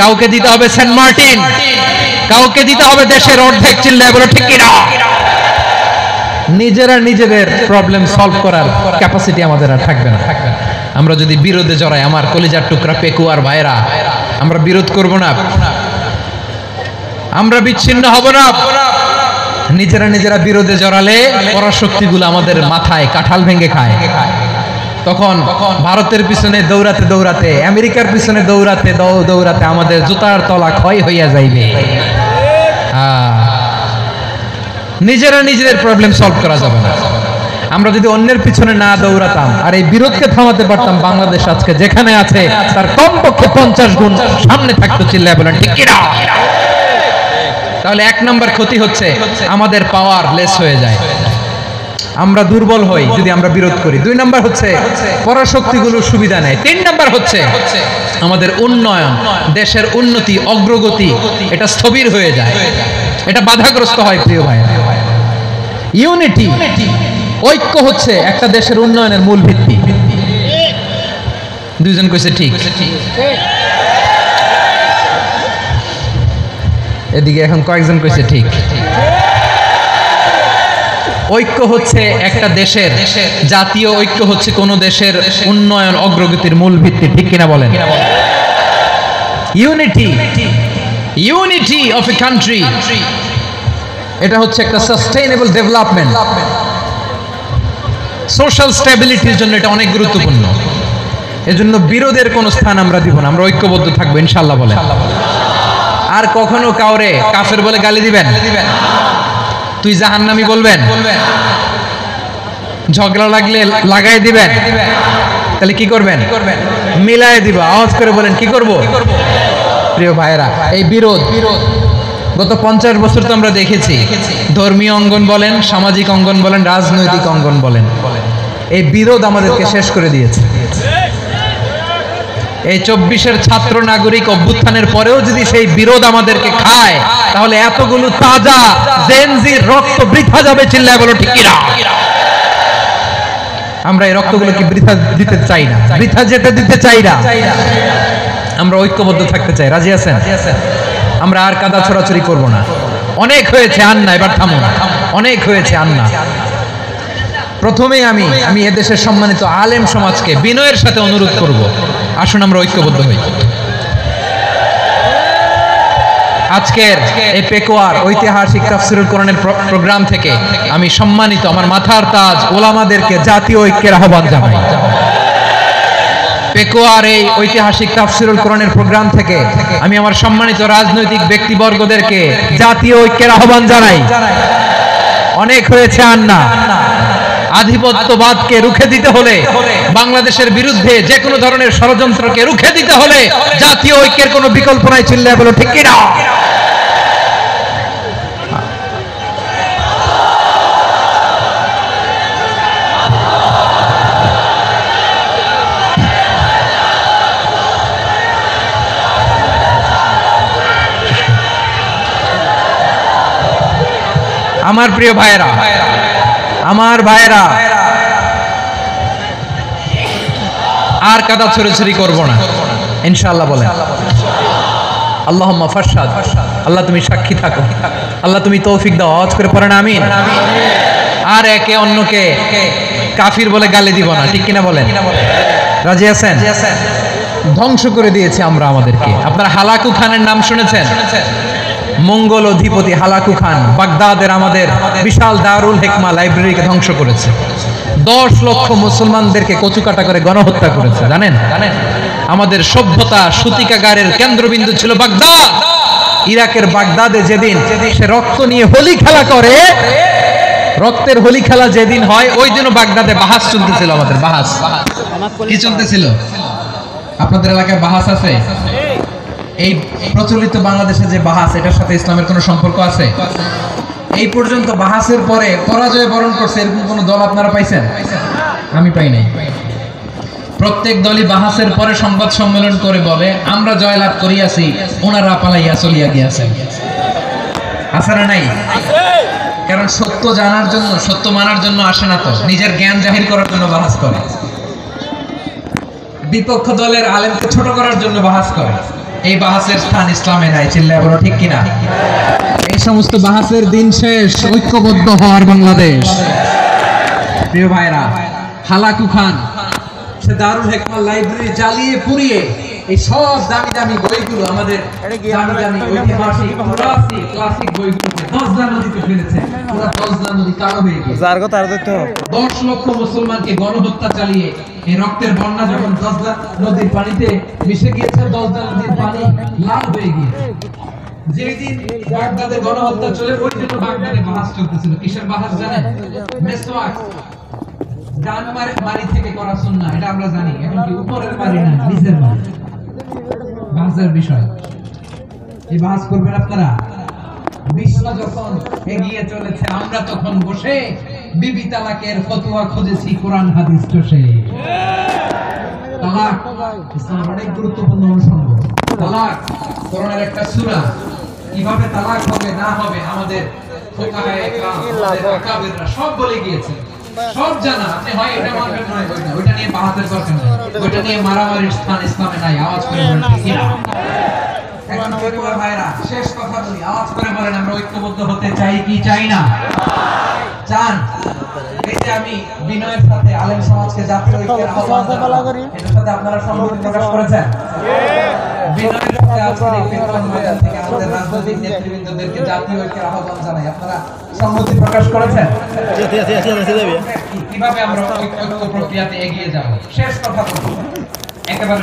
কাউকে দিতে হবে সেন্ট মার্টিন, কাউকে দিতে হবে দেশের অর্ধেক। চিল্লায় বলো ঠিক কিনা? নিজেদের প্রবলেম সলভ করার ক্যাপাসিটি আমাদের আর থাকবে না। আমরা যদি বিরোধে জড়াই, আমার কলিজার টুকরা পেকুয়ার ভাইরা, আমরা বিরোধ করব না, আমরা বিচ্ছিন্ন হব না। নিজেরা বিরোধে জড়ালে পরাশক্তিগুলো আমাদের মাথায় কাঁঠাল ভেঙে খায়। তখন ভারতের পিছনে দৌড়াতে, আমেরিকার পিছনে দৌড়াতে আমাদের জুতার তলা ক্ষয় হইয়া যাইবে। নিজেদের প্রবলেম সলভ করা যাবে না। আমরা যদি অন্যের পিছনে না দৌড়াতাম আর এই বিরোধকে থামাতে পারতাম, বাংলাদেশ আজকে যেখানে আছে তার কমপক্ষে 50 গুণ সামনে থাকতো। চিল্লায় বলেন ঠিক কিনা? তাহলে 1 নাম্বার ক্ষতি হচ্ছে আমাদের পাওয়ার লেস হয়ে যায়, আমরা দুর্বল হই যদি আমরা বিরোধ করি। 2 নাম্বার হচ্ছে পরাশক্তিগুলোর সুবিধা নেয়। 3 নাম্বার হচ্ছে আমাদের উন্নয়ন, দেশের উন্নতি, অগ্রগতি, এটা স্থবির হয়ে যায়, এটা বাধাগ্রস্ত হয়। প্রিয় ভাই, ইউনিটি, ঐক্য হচ্ছে একটা দেশের উন্নয়নের মূল ভিত্তি। 2 জন কইছে ঠিক। এদিকে এখন কয়েকজন কইছে ঠিক। ঐক্য হচ্ছে একটা দেশের, জাতীয় ঐক্য হচ্ছে কোন দেশের উন্নয়ন, অগ্রগতির মূল ভিত্তি, ঠিক কিনা বলেন? ইউনিটি অফ এ কান্ট্রি, এটা হচ্ছে একটা সাস্টেইনেবল ডেভেলপমেন্ট, সোশ্যাল স্ট্যাবিলিটির জন্য এটা অনেক গুরুত্বপূর্ণ। এজন্য বিরোধের কোনো স্থান আমরা দিব না, আমরা ঐক্যবদ্ধ থাকবো ইনশাআল্লাহ বলেন। আর কখনো কাউরে কাফের বলে গালি দিবেন, তুই জাহান্নামী বলবেন, ঝগড়া লাগলে লাগাই দিবেন, তাহলে কি করবেন? মিলাই দিব। আওয়াজ করে বলেন কি করব? প্রিয় ভাইরা, এই বিরোধ গত 50 বছর তো আমরা দেখেছি, ধর্মীয় অঙ্গন বলেন, সামাজিক অঙ্গন বলেন, রাজনৈতিক অঙ্গন বলেন, এই বিরোধ আমাদেরকে শেষ করে দিয়েছে। এই 24-এর ছাত্র নাগরিক অভ্যুত্থানের পরেও যদি সেই বিরোধ আমাদেরকে খায়, তাহলে এতগুলো তাজা জেনজির রক্ত বৃথা যাবে। চিল্লায় বলো ঠিক কিনা? আমরা এই রক্তগুলোকে বৃথা দিতে চাই না, বৃথা যেতে দিতে চাই না। আমরা ঐক্যবদ্ধ থাকতে চাই। রাজি আছেন? আমরা আর কাদা ছড়াছড়ি করব না। অনেক হয়েছে আন্না, এবার থামুন। অনেক হয়েছে আন্না। প্রথমেই আমি এদেশের সম্মানিত আলেম সমাজকে বিনয়ের সাথে অনুরোধ করব, আসুন আমরা ঐক্যবদ্ধ হই। আজকের এই পেকুয়ার ঐতিহাসিক তাফসীরুল কোরআনের প্রোগ্রাম থেকে আমি সম্মানিত আমার মাথার তাজ ওলামাদেরকে জাতীয় ঐক্যের আহ্বান জানাই। পেকুয়ার এই ঐতিহাসিক তাফসীরুল কোরআনের প্রোগ্রাম থেকে আমি আমার সম্মানিত রাজনৈতিক ব্যক্তিবর্গদেরকে জাতীয় ঐক্যের আহ্বান জানাই। অনেক হয়েছে আন্না। আধিপত্যবাদকে রুখে দিতে হলে, বাংলাদেশের বিরুদ্ধে যে কোনো ধরনের ষড়যন্ত্রকে রুখে দিতে হলে জাতীয় ঐক্যের কোনো বিকল্প নাই। চিল্লায় বলো ঠিক কিনা? আমার প্রিয় ভাইয়েরা, আমার ভাইয়েরা, আর কাদা ছড়াছড়ি করব না ইনশাআল্লাহ। বলেন আল্লাহুম্মা ফাশহাদ। আল্লাহ তুমি সাক্ষী থাকো, আল্লাহ তুমি তৌফিক দাও। আওয়াজ করে পড়েন আমিন। আর একে অন্যকে কাফির বলে গালি দিব না, ঠিক কিনা বলেন? রাজি আছেন? ধ্বংস করে দিয়েছি আমরা আমাদেরকে। আপনারা হালাকু খানের নাম শুনেছেন? মঙ্গল অধিপতি হালাকু খান বাগদাদের আমাদের বিশাল দারুল হিকমা লাইব্রেরিকে ধ্বংস করেছে। 10 লক্ষ মুসলমানদেরকে কচুকাটা করে গণহত্যা করেছে। জানেন? আমাদের সভ্যতা সূতিকাগারের কেন্দ্রবিন্দু ছিল বাগদাদ। ইরাকের বাগদাদে যেদিন সে রক্ত নিয়ে হোলি খেলা করে, রক্তের হোলি খেলা যেদিন হয়, ওই দিনও বাগদাদে বাহাস চলতেছিল। আমাদের বাহাস কি চলতেছিল? আপনাদের এলাকায় বাহাস আছে? এই প্রচলিত বাংলাদেশে যে বাহাস, এটার সাথে ইসলামের কোনো সম্পর্ক আছে? এই পর্যন্ত বাহাসের পরে পরাজয় বরণ করছে এরকম কোন দল আপনারা পাইছেন? আমি পাই নাই। প্রত্যেক দলই বাহাসের পরে সংবাদ সম্মেলন করে বলে আমরা জয়লাভ করিয়াছি, ওনারা পালাইয়া চলিয়া গিয়াছেন। আছে না নাই? কারণ সত্য জানার জন্য, সত্য মানার জন্য আসে না, তো নিজের জ্ঞান জাহির করার জন্য বাহাস করে। বিপক্ষ দলের আলেমকে ছোট করার জন্য বাহাস করে। এই বাহাসের স্থান ইসলামে নাই। চিল্লায় বলো ঠিক কিনা? এই সমস্ত বাহাসের দিন শেষ। ঐক্যবদ্ধ হওয়ার বাংলাদেশ। প্রিয় ভাইরা, হালাকু খান সে দারুল হিকমা লাইব্রেরি জ্বালিয়ে পুড়িয়ে এই সব দামি দামি বইগুলো, আমাদের দামি দামি ঐতিহাসিক পুরাতন ক্লাসিক বইগুলোকে দজলা নদীতে ফেলেছে। পুরো দজলা নদী কালো হয়ে গেছে। 10 লক্ষ মুসলমানকে গণহত্যা চালিয়ে এই রক্তের বন্যা যখন দজলা নদীর পানিতে মিশে গিয়েছে, দজলা নদীর পানি লাল হয়ে গিয়েছে। যেদিন বাগদাদে গণহত্যা চলে, ওই দিন বাগদাদে বাহাস চলতেছিল। কিসের বাহাস জানেন? মেসওয়াক। ডান মারি থেকে করা সুন্নাহ, এটা আমরা জানি। এখন কি উপরের মারি না, নিচের মারি। বাহাসের বিষয়। এই বাহাস করবেন আপনারা। বিশ্ব যখন এগিয়ে চলেছে, আমরা তখন বসে বিবি তালাকের ফতোয়া খুঁজেছি কোরআন হাদিস চষে। তালাক ইসলামের অনেক গুরুত্বপূর্ণ অনুষঙ্গ। তালাক কোরআনের একটা সূরা। কিভাবে তালাক হবে না হবে আমাদের ফুকাহায়ে ইকরাম, আমাদের আকাবিররা সব বলে গিয়েছে, সব জানা। আপনি হয় এটা মানবেন নয় ওইটা। ওইটা নিয়ে বাহাতের দরকার নেই, ওইটা নিয়ে মারামারির স্থান ইসলামে নাই। আওয়াজ করে বলেন ঠিক কিনা? এখন পরিবার ভাইরা, শেষ কথা বলি, আওয়াজ করে বলেন আমরা ঐক্যবদ্ধ হতে চাই কি চাই না? চান? এই যে আমি বিনয়ের সাথে আলেম সমাজকে জাতীয় ঐক্যের আহ্বান জানাই, এটার সাথে আপনারা সম্মতি প্রকাশ করেছেন? বিনয়ের সাথে আজকের এই পেকুয়ার ময়দান থেকে আমাদের রাজনৈতিক নেতৃবৃন্দদেরকে জাতীয় ঐক্যের আহ্বান জানাই, আপনারা সম্মতি প্রকাশ করেছেন? কিভাবে আমরা ঐক্য প্রক্রিয়াতে এগিয়ে যাব? শেষ কথা বলি, একেবারে